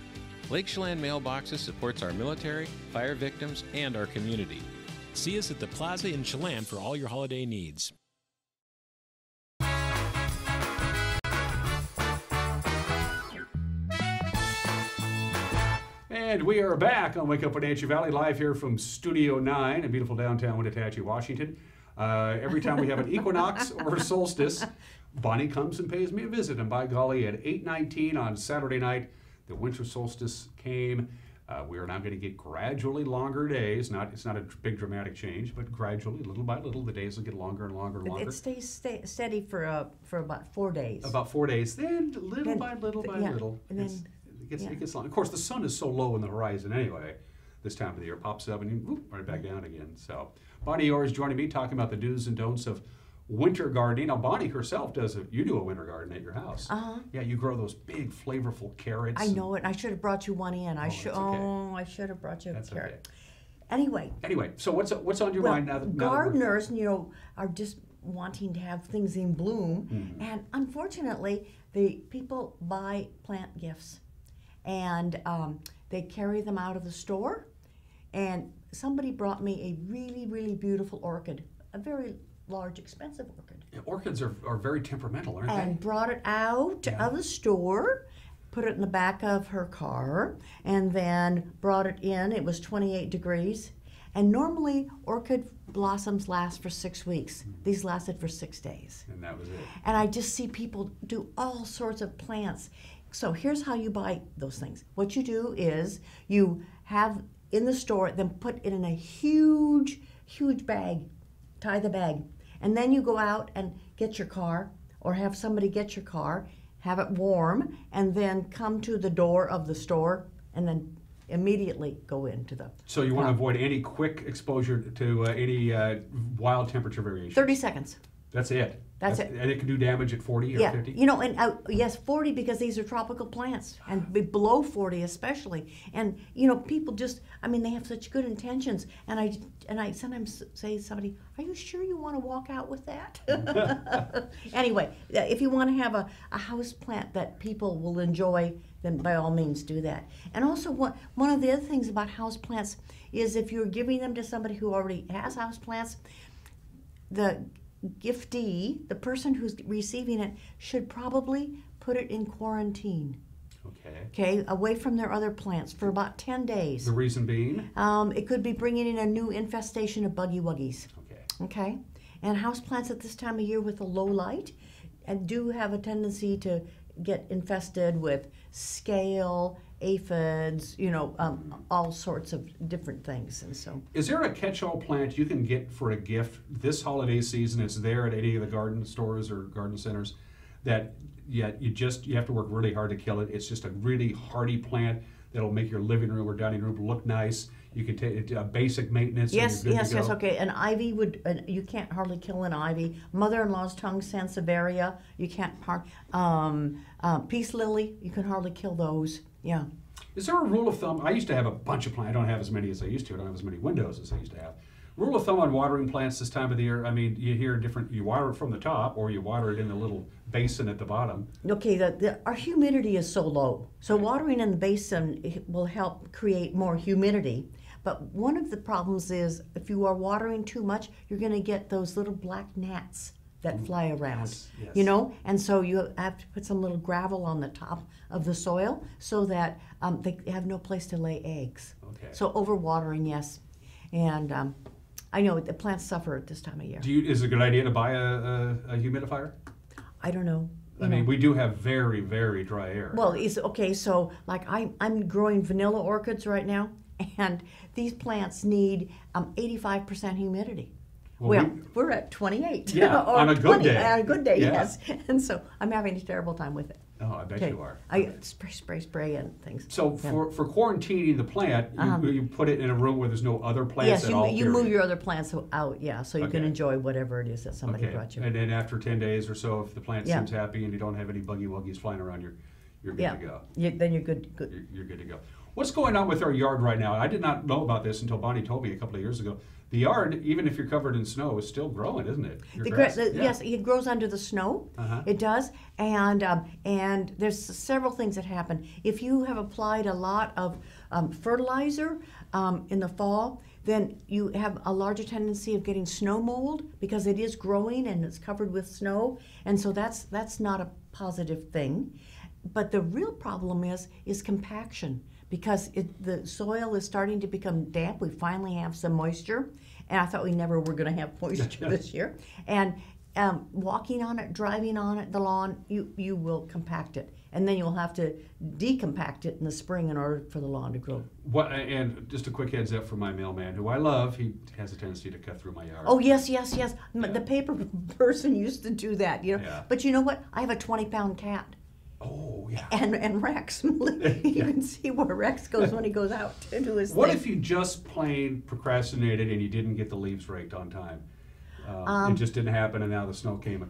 Speaker 20: Lake Chelan Mailboxes supports our military, fire victims, and our community. See us at the Plaza in Chelan for all your holiday needs.
Speaker 1: And we are back on Wake Up Wenatchee Valley, live here from Studio 9 in beautiful downtown Wenatchee, Washington. Every time we have an equinox or a solstice, Bonnie comes and pays me a visit. And by golly, at 8:19 on Saturday night, the winter solstice came. We are now going to get gradually longer days. It's not a big dramatic change, but gradually, little by little, the days will get longer and longer and longer.
Speaker 21: It stays steady for about 4 days.
Speaker 1: About 4 days. Then little by little by little. And then it gets long. Of course, the sun is so low in the horizon anyway. This time of the year pops up and you whoop, right back down again. So, Bonnie Orr is joining me talking about the do's and don'ts of winter gardening. Now, Bonnie herself you do a winter garden at your house. Yeah, you grow those big, flavorful carrots.
Speaker 21: I know it. I should have brought you one in. I should have brought you a carrot. Okay. Anyway,
Speaker 1: so what's on your mind now?
Speaker 21: Gardeners, are just wanting to have things in bloom, and unfortunately, the people buy plant gifts. And they carry them out of the store. And somebody brought me a really, really beautiful orchid, a very large, expensive orchid.
Speaker 1: Yeah, orchids are very temperamental, aren't they?
Speaker 21: And brought it out of the store. put it in the back of her car, and then brought it in. It was 28 degrees. And normally orchid blossoms last for 6 weeks. These lasted for 6 days.
Speaker 1: And that was it.
Speaker 21: And I just see people do all sorts of plants. So here's how you buy those things. What you do is you have in the store, then put it in a huge, huge bag, tie the bag. And then you go out and get your car, or have somebody get your car, have it warm, and then come to the door of the store, and then immediately go into the
Speaker 1: So you want to avoid any quick exposure to any wild temperature variation?
Speaker 21: 30 seconds.
Speaker 1: That's it?
Speaker 21: That's it.
Speaker 1: And it can do damage at 40 or 50?
Speaker 21: You know, and yes, 40 because these are tropical plants, and below 40 especially. And you know, people just, I mean, they have such good intentions. And I sometimes say to somebody, "Are you sure you want to walk out with that?" Anyway, if you want to have a house plant that people will enjoy, then by all means do that. And also, one of the other things about house plants is if you're giving them to somebody who already has house plants, the giftee, the person who's receiving it, should probably put it in quarantine. Okay, away from their other plants for about 10 days.
Speaker 1: The reason being?
Speaker 21: It could be bringing in a new infestation of buggy wuggies. Okay, and house plants at this time of year with the low light do have a tendency to get infested with scale, aphids, you know, all sorts of different things. And so,
Speaker 1: is there a catch-all plant you can get for a gift this holiday season? It's there at any of the garden stores or garden centers that you have to work really hard to kill it. It's just a really hardy plant that'll make your living room or dining room look nice. You can take basic maintenance.
Speaker 21: yes, okay. An ivy would, you can't hardly kill an ivy. Mother-in-law's tongue sansevieria, you can't peace lily, you can hardly kill those. Yeah.
Speaker 1: Is there a rule of thumb? I used to have a bunch of plants. I don't have as many as I used to. I don't have as many windows as I used to have. Rule of thumb on watering plants this time of the year, I mean, you hear different, you water it from the top or you water it in the little basin at the bottom.
Speaker 21: Okay, our humidity is so low. So watering in the basin will help create more humidity. But one of the problems is if you are watering too much, you're going to get those little black gnats that fly around, you know? And so you have to put some little gravel on the top of the soil so that they have no place to lay eggs. So overwatering, yes. And I know the plants suffer at this time of year.
Speaker 1: Is it a good idea to buy a humidifier?
Speaker 21: I don't know.
Speaker 1: I mean, we do have very, very dry air.
Speaker 21: Well, okay, so like I'm growing vanilla orchids right now, and these plants need 85% humidity. Well, we're at 28.
Speaker 1: Yeah, on a good day.
Speaker 21: On a good day, yes. And so I'm having a terrible time with it.
Speaker 1: Oh, I bet you are.
Speaker 21: I spray and things.
Speaker 1: So for quarantining the plant, you put it in a room where there's no other plants at all?
Speaker 21: Yes, you move your other plants out, so you can enjoy whatever it is that somebody brought you.
Speaker 1: And then after 10 days or so, if the plant seems happy and you don't have any buggy wuggies flying around, you're good to go.
Speaker 21: Then you're good.
Speaker 1: You're good to go. What's going on with our yard right now? I did not know about this until Bonnie told me a couple of years ago. The yard, even if you're covered in snow, is still growing, isn't it?
Speaker 21: Yes, it grows under the snow. It does, and there's several things that happen. If you have applied a lot of fertilizer in the fall, then you have a larger tendency of getting snow mold because it is growing and it's covered with snow, and so that's not a positive thing. But the real problem is compaction. Because the soil is starting to become damp. We finally have some moisture, and I thought we never were going to have moisture this year. And walking on it, driving on it, the lawn, you will compact it. And then you'll have to decompact it in the spring in order for the lawn to grow.
Speaker 1: And just a quick heads up for my mailman, who I love, he has a tendency to cut through my yard.
Speaker 21: Oh, yes. Yeah. The paper person used to do that, you know.
Speaker 1: Yeah.
Speaker 21: But you know what? I have a 20-pound cat.
Speaker 1: Oh, yeah.
Speaker 21: And Rex. You can see where Rex goes when he goes out to do his
Speaker 1: What
Speaker 21: thing.
Speaker 1: if you just plain procrastinated and you didn't get the leaves raked on time? It just didn't happen, and now the snow came a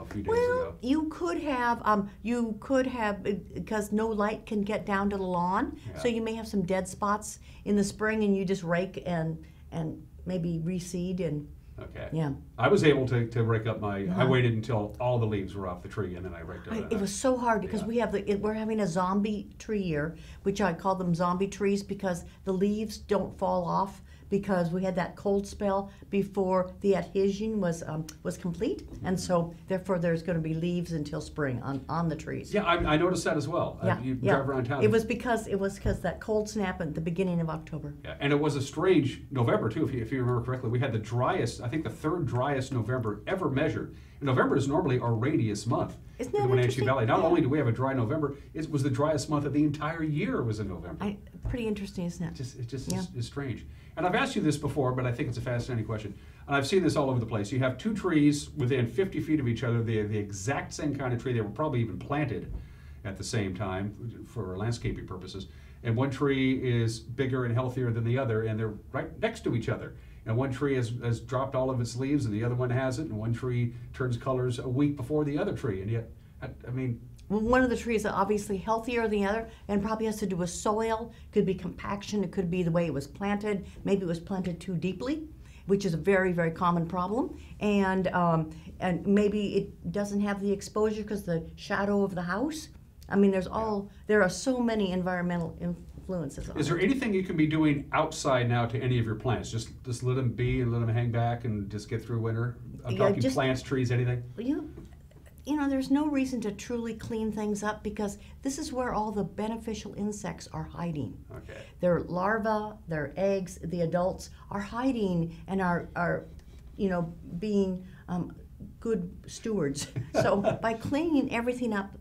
Speaker 1: few days ago.
Speaker 21: You could have, because no light can get down to the lawn, so you may have some dead spots in the spring, and you just rake and maybe reseed and.
Speaker 1: Okay.
Speaker 21: Yeah.
Speaker 1: I was able to rake up my. I waited until all the leaves were off the tree, and then I raked it.
Speaker 21: It was so hard because we're having a zombie tree year, which I call them zombie trees because the leaves don't fall off because we had that cold spell before the adhesion was complete, and so therefore there's going to be leaves until spring on the trees.
Speaker 1: Yeah, I noticed that as well.
Speaker 21: Yeah,
Speaker 1: You
Speaker 21: yeah.
Speaker 1: drive around town.
Speaker 21: It was because that cold snap at the beginning of October.
Speaker 1: Yeah, and it was a strange November too, if you remember correctly. We had the driest, I think the third driest November ever measured. And November is normally our rainiest month
Speaker 21: Isn't
Speaker 1: in
Speaker 21: that
Speaker 1: the Wenatchee
Speaker 21: interesting?
Speaker 1: Valley. Not
Speaker 21: Yeah.
Speaker 1: only do we have a dry November, it was the driest month of the entire year was in November.
Speaker 21: Pretty interesting, isn't it?
Speaker 1: It just
Speaker 21: Yeah.
Speaker 1: is strange. And I've asked you this before, but I think it's a fascinating question. And I've seen this all over the place. You have two trees within 50 feet of each other. They're the exact same kind of tree. They were probably even planted at the same time for landscaping purposes. And one tree is bigger and healthier than the other, and they're right next to each other. And one tree has dropped all of its leaves, and the other one hasn't. And one tree turns colors a week before the other tree. And yet, I mean,
Speaker 21: Well, one of the trees is obviously healthier than the other, and probably has to do with soil. Could be compaction. It could be the way it was planted. Maybe it was planted too deeply, which is a very, very common problem. And maybe it doesn't have the exposure because the shadow of the house. I mean, there are so many environmental influences on
Speaker 1: is there
Speaker 21: it.
Speaker 1: anything you can be doing outside now to any of your plants? Just let them be and let them hang back and just get through winter? I'm
Speaker 21: Yeah,
Speaker 1: talking
Speaker 21: just-
Speaker 1: plants, trees, anything?
Speaker 21: You know, there's no reason to truly clean things up because this is where all the beneficial insects are hiding.
Speaker 1: Okay.
Speaker 21: Their larvae, their eggs, the adults are hiding and are being good stewards. So by cleaning everything up,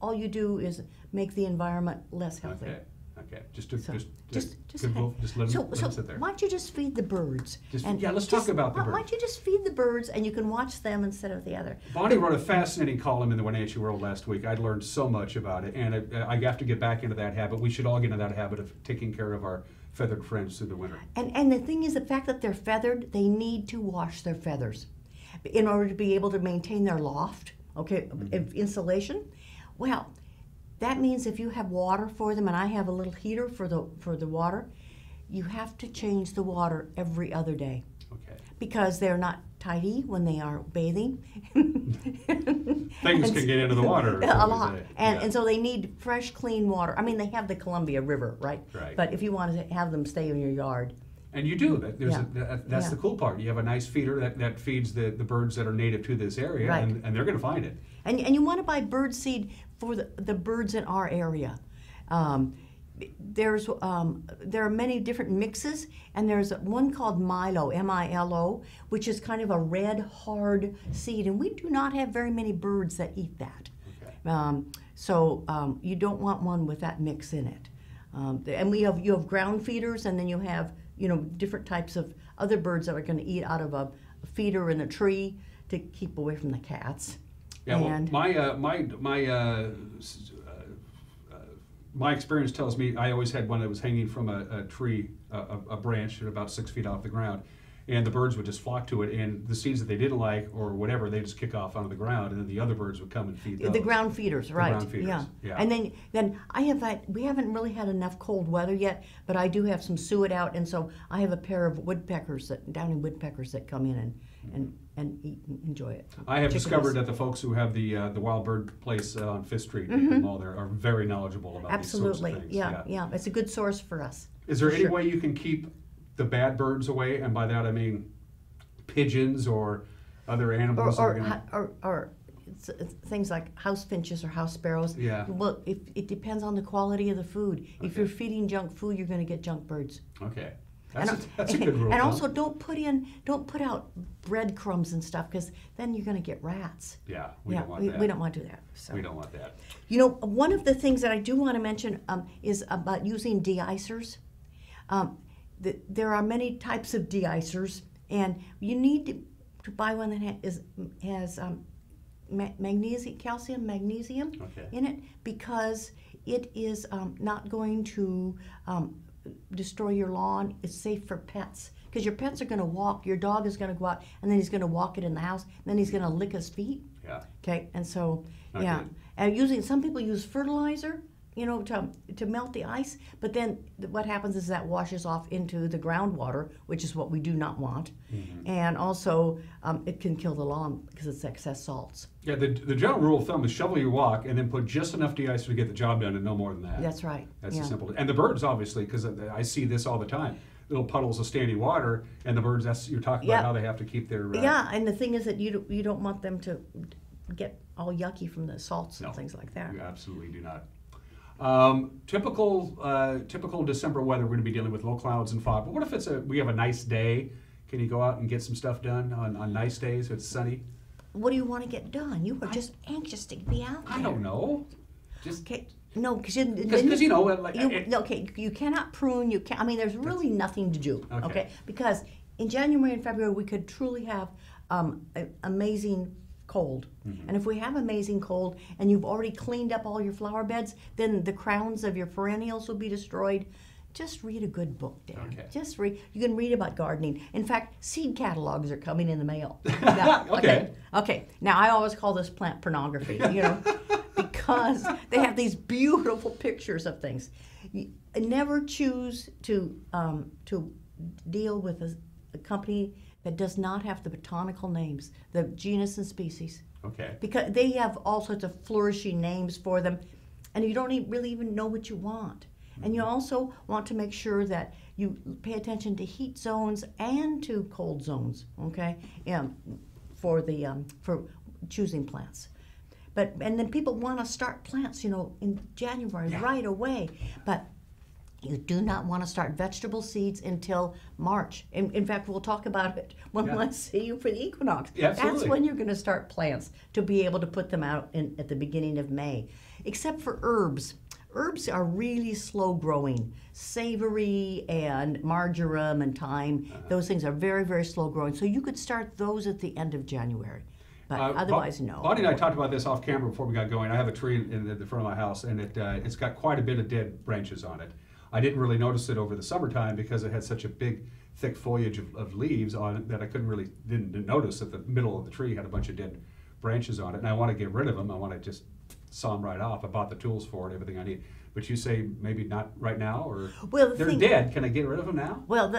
Speaker 21: all you do is make the environment less healthy.
Speaker 1: Okay. Just let them
Speaker 21: So
Speaker 1: sit there.
Speaker 21: why don't you just feed the birds?
Speaker 1: Let's talk about the birds.
Speaker 21: Why don't you just feed the birds and you can watch them instead of the other?
Speaker 1: Bonnie wrote a fascinating column in the Wenatchee World last week. I learned so much about it, and I have to get back into that habit. We should all get into that habit of taking care of our feathered friends through the winter.
Speaker 21: And the thing is, the fact that they're feathered, they need to wash their feathers in order to be able to maintain their loft, insulation. Well, that means if you have water for them, and I have a little heater for the water, you have to change the water every other day.
Speaker 1: Okay.
Speaker 21: Because they're not tidy when they are bathing.
Speaker 1: Things can get into the water.
Speaker 21: A lot. And so they need fresh, clean water. I mean, they have the Columbia River, right?
Speaker 1: Right.
Speaker 21: But if you want to have them stay in your yard.
Speaker 1: And you do. That's
Speaker 21: Yeah.
Speaker 1: the cool part. You have a nice feeder that feeds the birds that are native to this area,
Speaker 21: Right.
Speaker 1: and they're going to find it.
Speaker 21: And you want to buy bird seed for the birds in our area. There are many different mixes, and there's one called Milo, M-I-L-O, which is kind of a red, hard seed, and we do not have very many birds that eat that.
Speaker 1: Okay.
Speaker 21: So you don't want one with that mix in it. And you have ground feeders, and then you have different types of other birds that are going to eat out of a feeder in a tree to keep away from the cats.
Speaker 1: Yeah,
Speaker 21: and
Speaker 1: well, my experience tells me I always had one that was hanging from a tree, a branch at about 6 feet off the ground, and the birds would just flock to it, and the seeds that they didn't like or whatever, they just kick off onto the ground, and then the other birds would come and feed those.
Speaker 21: The ground feeders, right?
Speaker 1: Ground feeders, yeah.
Speaker 21: And then I have we haven't really had enough cold weather yet, but I do have some suet out, and so I have a pair of downy woodpeckers that come in and eat and enjoy it.
Speaker 1: I have
Speaker 21: Chickadees.
Speaker 1: discovered that the folks who have the wild bird place on Fifth Street in the mall there are very knowledgeable about
Speaker 21: Absolutely.
Speaker 1: these sorts of things.
Speaker 21: Yeah. It's a good source for us.
Speaker 1: Is there
Speaker 21: For
Speaker 1: any
Speaker 21: sure.
Speaker 1: way you can keep the bad birds away? And by that I mean pigeons or other animals.
Speaker 21: Or things like house finches or house sparrows.
Speaker 1: Yeah.
Speaker 21: Well, it depends on the quality of the food. If you're feeding junk food, you're going to get junk birds.
Speaker 1: Okay. That's a good rule.
Speaker 21: And also, don't put out breadcrumbs and stuff, because then you're going to get rats.
Speaker 1: Yeah, we don't want that.
Speaker 21: We don't want to do that. So.
Speaker 1: We don't want that.
Speaker 21: One of the things that I do want to mention is about using de-icers. There are many types of de-icers, and you need to buy one that has calcium, magnesium in it, because it is not going to destroy your lawn. It's safe for pets, because your pets are going to walk. Your dog is going to go out, and then he's going to walk it in the house, and then he's going to lick his feet.
Speaker 1: Yeah.
Speaker 21: Okay, and so
Speaker 1: Not
Speaker 21: yeah,
Speaker 1: good.
Speaker 21: and some people use fertilizer, to melt the ice, but then what happens is that washes off into the groundwater, which is what we do not want, and also it can kill the lawn because it's excess salts.
Speaker 1: Yeah, the general rule of thumb is shovel your walk and then put just enough de-icer to get the job done and no more than that.
Speaker 21: That's right.
Speaker 1: That's
Speaker 21: yeah.
Speaker 1: the simple. And the birds, obviously, because I see this all the time. little puddles of standing water, and the birds. That's you're talking about how they have to keep their.
Speaker 21: Yeah, and the thing is that you don't want them to get all yucky from the salts and things like that.
Speaker 1: You absolutely do not. Typical December weather. We're going to be dealing with low clouds and fog. But what if we have a nice day? Can you go out and get some stuff done on nice days? If it's sunny.
Speaker 21: What do you want to get done? You were just anxious to be out there.
Speaker 1: I don't know.
Speaker 21: No, because you cannot prune. You can't. I mean, there's really nothing to do. Okay. Because in January and February we could truly have amazing cold. And if we have amazing cold and you've already cleaned up all your flower beds, then the crowns of your perennials will be destroyed. Just read a good book, Dan.
Speaker 1: Okay.
Speaker 21: Just read. You can read about gardening. In fact, seed catalogs are coming in the mail. Okay. Now, I always call this plant pornography, because they have these beautiful pictures of things. You never choose to deal with a company that does not have the botanical names, the genus and species.
Speaker 1: Okay.
Speaker 21: Because they have all sorts of flourishing names for them, and you don't really even know what you want. And you also want to make sure that you pay attention to heat zones and to cold zones, okay, for choosing plants. And then people want to start plants, in January right away. But you do not want to start vegetable seeds until March. In fact, we'll talk about it when I see you for the equinox.
Speaker 1: Yeah, absolutely.
Speaker 21: That's when you're going to start plants to be able to put them out at the beginning of May, except for herbs. Herbs are really slow growing. Savory and marjoram and thyme, those things are very, very slow growing. So you could start those at the end of January. But otherwise, no.
Speaker 1: Bonnie and I talked about this off camera before we got going. I have a tree in the front of my house, and it's got quite a bit of dead branches on it. I didn't really notice it over the summertime because it had such a big, thick foliage of leaves on it that I didn't notice that the middle of the tree had a bunch of dead branches on it. And I want to get rid of them. I want to just saw them right off. I bought the tools for it, everything I need. But you say maybe not right now, or they're dead. Can I get rid of them now?
Speaker 21: Well,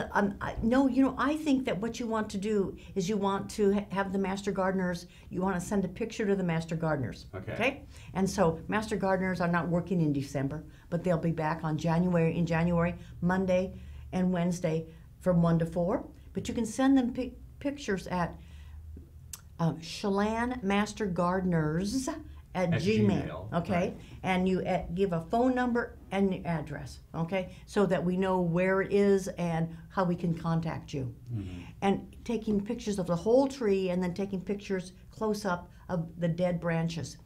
Speaker 21: no. I think that what you want to do is you want to have the master gardeners. You want to send a picture to the master gardeners. Okay. And so master gardeners are not working in December, but they'll be back in January, Monday and Wednesday from 1 to 4. But you can send them pictures at Chelan Master Gardeners at Gmail, okay? Right. And you give a phone number and the address, okay? So that we know where it is and how we can contact you. And taking pictures of the whole tree and then taking pictures close up of the dead branches.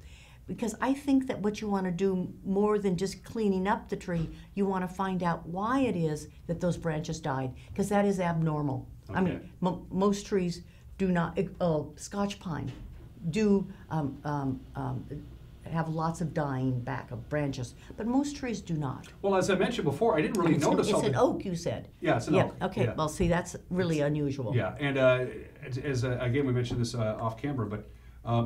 Speaker 21: Because I think that what you want to do more than just cleaning up the tree, you want to find out why it is that those branches died, because that is abnormal. Okay. I mean, most trees do not, Scotch pine do have lots of dying back of branches, but most trees do not.
Speaker 1: Well, as I mentioned before, I didn't really notice.
Speaker 21: It's an oak, you said.
Speaker 1: Yeah, it's an oak.
Speaker 21: Okay. Yeah. Well, see, that's really unusual.
Speaker 1: Yeah, and again, we mentioned this off camera, but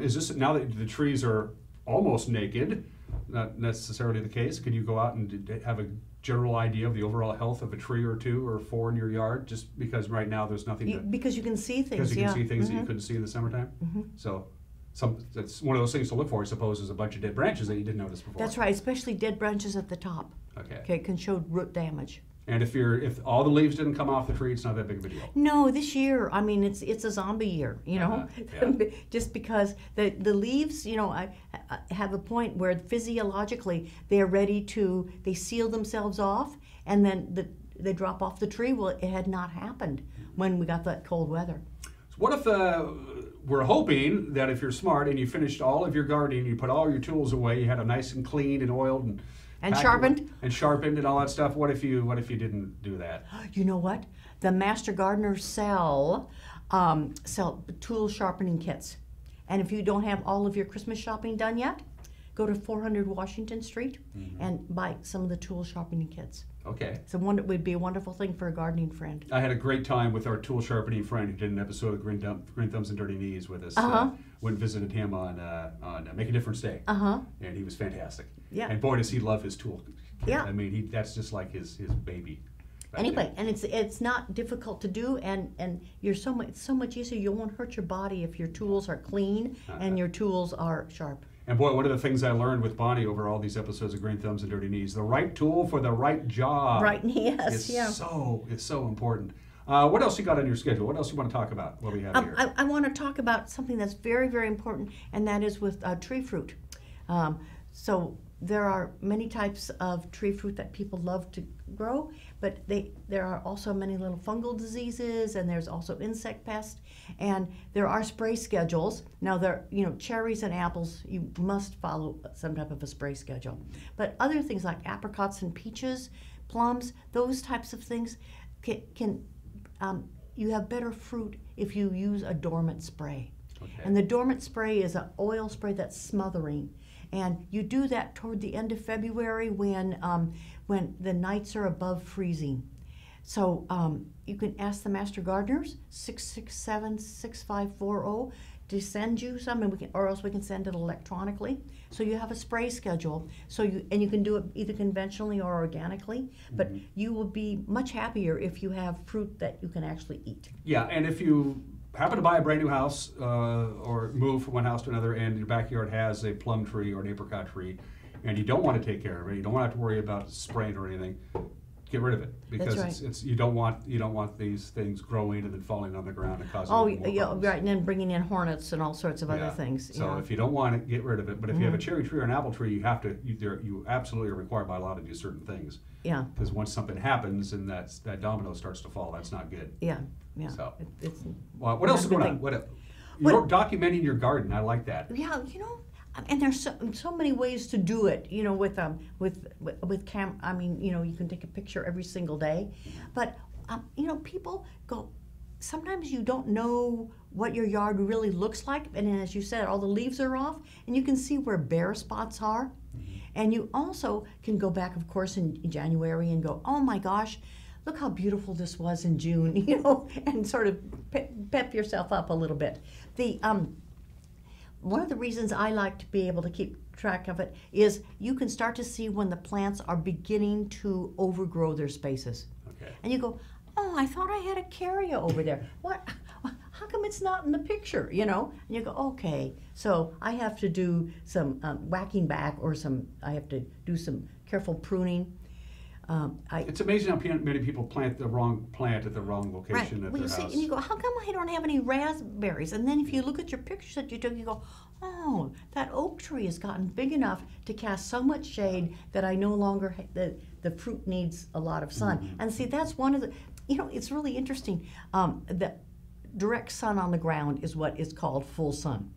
Speaker 1: is this now that the trees are almost naked? Not necessarily the case. Can you go out and have a general idea of the overall health of a tree or two or four in your yard, just because right now there's nothing
Speaker 21: because you can see things.
Speaker 1: Because you can see things that you couldn't see in the summertime. So that's one of those things to look for, I suppose, is a bunch of dead branches that you didn't notice before.
Speaker 21: That's right, especially dead branches at the top. Okay, it can show root damage.
Speaker 1: And if all the leaves didn't come off the tree, it's not that big of a deal.
Speaker 21: No, this year, I mean, it's a zombie year, just because the leaves, I have a point where physiologically they're ready to, they seal themselves off, and then they drop off the tree. Well, it had not happened when we got that cold weather.
Speaker 1: So what if we're hoping that if you're smart and you finished all of your gardening, you put all your tools away, you had them nice and cleaned and oiled and
Speaker 21: sharpened
Speaker 1: and all that stuff. What if you didn't do that?
Speaker 21: You know what? The master gardeners sell tool sharpening kits, and if you don't have all of your Christmas shopping done yet, go to 400 Washington Street and buy some of the tool sharpening kits.
Speaker 1: Okay.
Speaker 21: So it would be a wonderful thing for a gardening friend.
Speaker 1: I had a great time with our tool sharpening friend who did an episode of Green Thumbs and Dirty Knees with us. Went and visited him on Make a Difference Day. And he was fantastic. Yeah. And boy, does he love his tool. Yeah. I mean, that's just like his baby.
Speaker 21: Anyway, and it's not difficult to do, and you're so much easier. You won't hurt your body if your tools are clean and your tools are sharp.
Speaker 1: And boy, one of the things I learned with Bonnie over all these episodes of Green Thumbs and Dirty Knees, the right tool for the right job.
Speaker 21: Right, yes,
Speaker 1: is
Speaker 21: yeah.
Speaker 1: It's so important. What else you got on your schedule? What else you want to talk about? What we have here?
Speaker 21: I want to talk about something that's very, very important, and that is with tree fruit. So there are many types of tree fruit that people love to grow, but there are also many little fungal diseases, and there's also insect pests, and there are spray schedules. Now, cherries and apples, you must follow some type of a spray schedule. But other things like apricots and peaches, plums, those types of things you have better fruit if you use a dormant spray. Okay. And the dormant spray is an oil spray that's smothering. And you do that toward the end of February when the nights are above freezing. So you can ask the Master Gardeners, 667-6540, to send you some, or else we can send it electronically. So you have a spray schedule. And you can do it either conventionally or organically. But you will be much happier if you have fruit that you can actually eat.
Speaker 1: Yeah, and if you happen to buy a brand new house or move from one house to another, and your backyard has a plum tree or an apricot tree, and you don't want to take care of it, you don't have to worry about spraying or anything, get rid of it, because
Speaker 21: That's right.
Speaker 1: you don't want these things growing and then falling on the ground and causing more problems.
Speaker 21: Right, and then bringing in hornets and all sorts of other things.
Speaker 1: So if you don't want it, get rid of it. But if you have a cherry tree or an apple tree, you absolutely are required by law to do certain things.
Speaker 21: Yeah.
Speaker 1: Because once something happens and that domino starts to fall, that's not good.
Speaker 21: Yeah. Yeah.
Speaker 1: So,
Speaker 21: it's
Speaker 1: what else is going on? You're documenting your garden. I like that.
Speaker 21: Yeah, and there's so many ways to do it. With cam. I mean, you can take a picture every single day, but people go. Sometimes you don't know what your yard really looks like, and as you said, all the leaves are off, and you can see where bare spots are, and you also can go back, of course, in January and go, oh my gosh, look how beautiful this was in June, and sort of pep yourself up a little bit. One of the reasons I like to be able to keep track of it is you can start to see when the plants are beginning to overgrow their spaces. Okay. And you go, oh, I thought I had a caria over there. What? How come it's not in the picture, And you go, okay, so I have to do some whacking back, or I have to do some careful pruning.
Speaker 1: It's amazing how many people plant the wrong plant at the wrong location at their house.
Speaker 21: And you go, how come I don't have any raspberries? And then if you look at your pictures that you took, you go, oh, that oak tree has gotten big enough to cast so much shade that I no longer, the fruit needs a lot of sun. And see, that's one of the, it's really interesting. The direct sun on the ground is what is called full sun.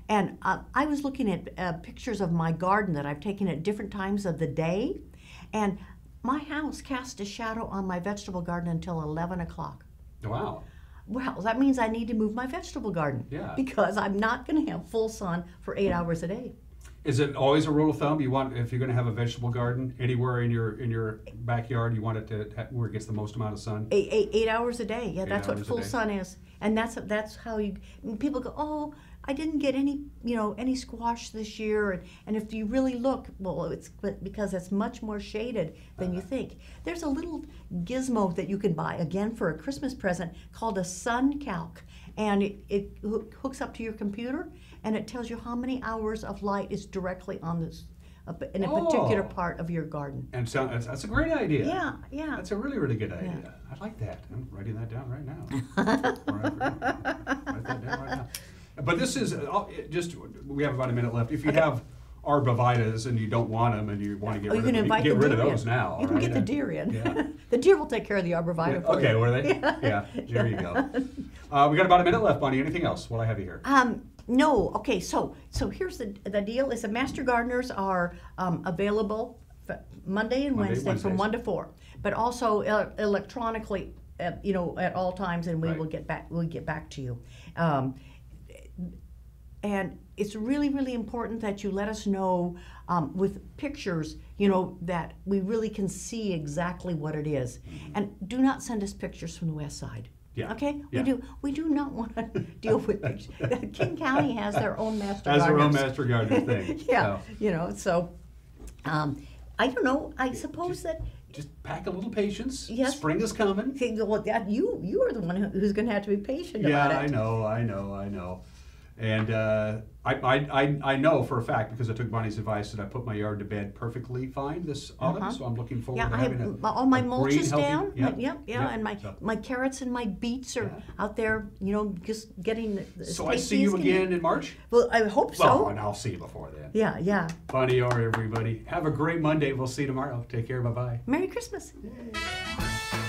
Speaker 21: And I was looking at pictures of my garden that I've taken at different times of the day, and my house cast a shadow on my vegetable garden until 11 o'clock.
Speaker 1: Wow.
Speaker 21: Well, that means I need to move my vegetable garden. Yeah. Because I'm not going to have full sun for 8 hours a day. Is it always a rule of thumb? You want, if you're going to have a vegetable garden anywhere in your backyard, you want it to where it gets the most amount of sun? 8 hours a day. Yeah, that's what full sun is, and that's how you. People go, oh, I didn't get any squash this year, and if you really look, well, it's because it's much more shaded than you think. There's a little gizmo that you can buy again for a Christmas present called a sun calc, and it hooks up to your computer, and it tells you how many hours of light is directly on this in a particular part of your garden.
Speaker 1: And so that's a great idea.
Speaker 21: Yeah, yeah.
Speaker 1: That's a really, really good idea. Yeah. I like that. I'm writing that down right now. Write that down right now. But this is we have about a minute left. If you have arborvitaes and you don't want them and you want to get rid of them, you can get rid of those now.
Speaker 21: You can get the deer in. Yeah. The deer will take care of the arborvitae for you.
Speaker 1: Okay, were they? Yeah. There you go. We got about a minute left, Bonnie. Anything else? What I have you here?
Speaker 21: No. Okay. So here's the deal: is the Master Gardeners are available Monday and Wednesday from 1 to 4, but also electronically, at all times, and we will get back. We'll get back to you. And it's really, really important that you let us know with pictures, that we really can see exactly what it is. And do not send us pictures from the west side. Yeah. Okay? Yeah. We do not want to deal with pictures. King County has their own Master Gardeners.
Speaker 1: Has their own Master Gardener thing.
Speaker 21: Yeah. So, I don't know. I suppose that...
Speaker 1: Just pack a little patience. Yes. Spring is coming.
Speaker 21: Well, you are the one who's going to have to be patient about it.
Speaker 1: Yeah, I know. And I know for a fact, because I took Bonnie's advice, that I put my yard to bed perfectly fine this autumn. So I'm looking forward to having
Speaker 21: all my mulch
Speaker 1: green,
Speaker 21: is
Speaker 1: healthy,
Speaker 21: down. And my carrots and my beets are out there, you know, just getting.
Speaker 1: So I see you again in March?
Speaker 21: Well, I hope so.
Speaker 1: Well, and I'll see you before then.
Speaker 21: Yeah.
Speaker 1: Bonnie Orr, everybody. Have a great Monday. We'll see you tomorrow. Take care. Bye-bye.
Speaker 21: Merry Christmas.
Speaker 1: Yay.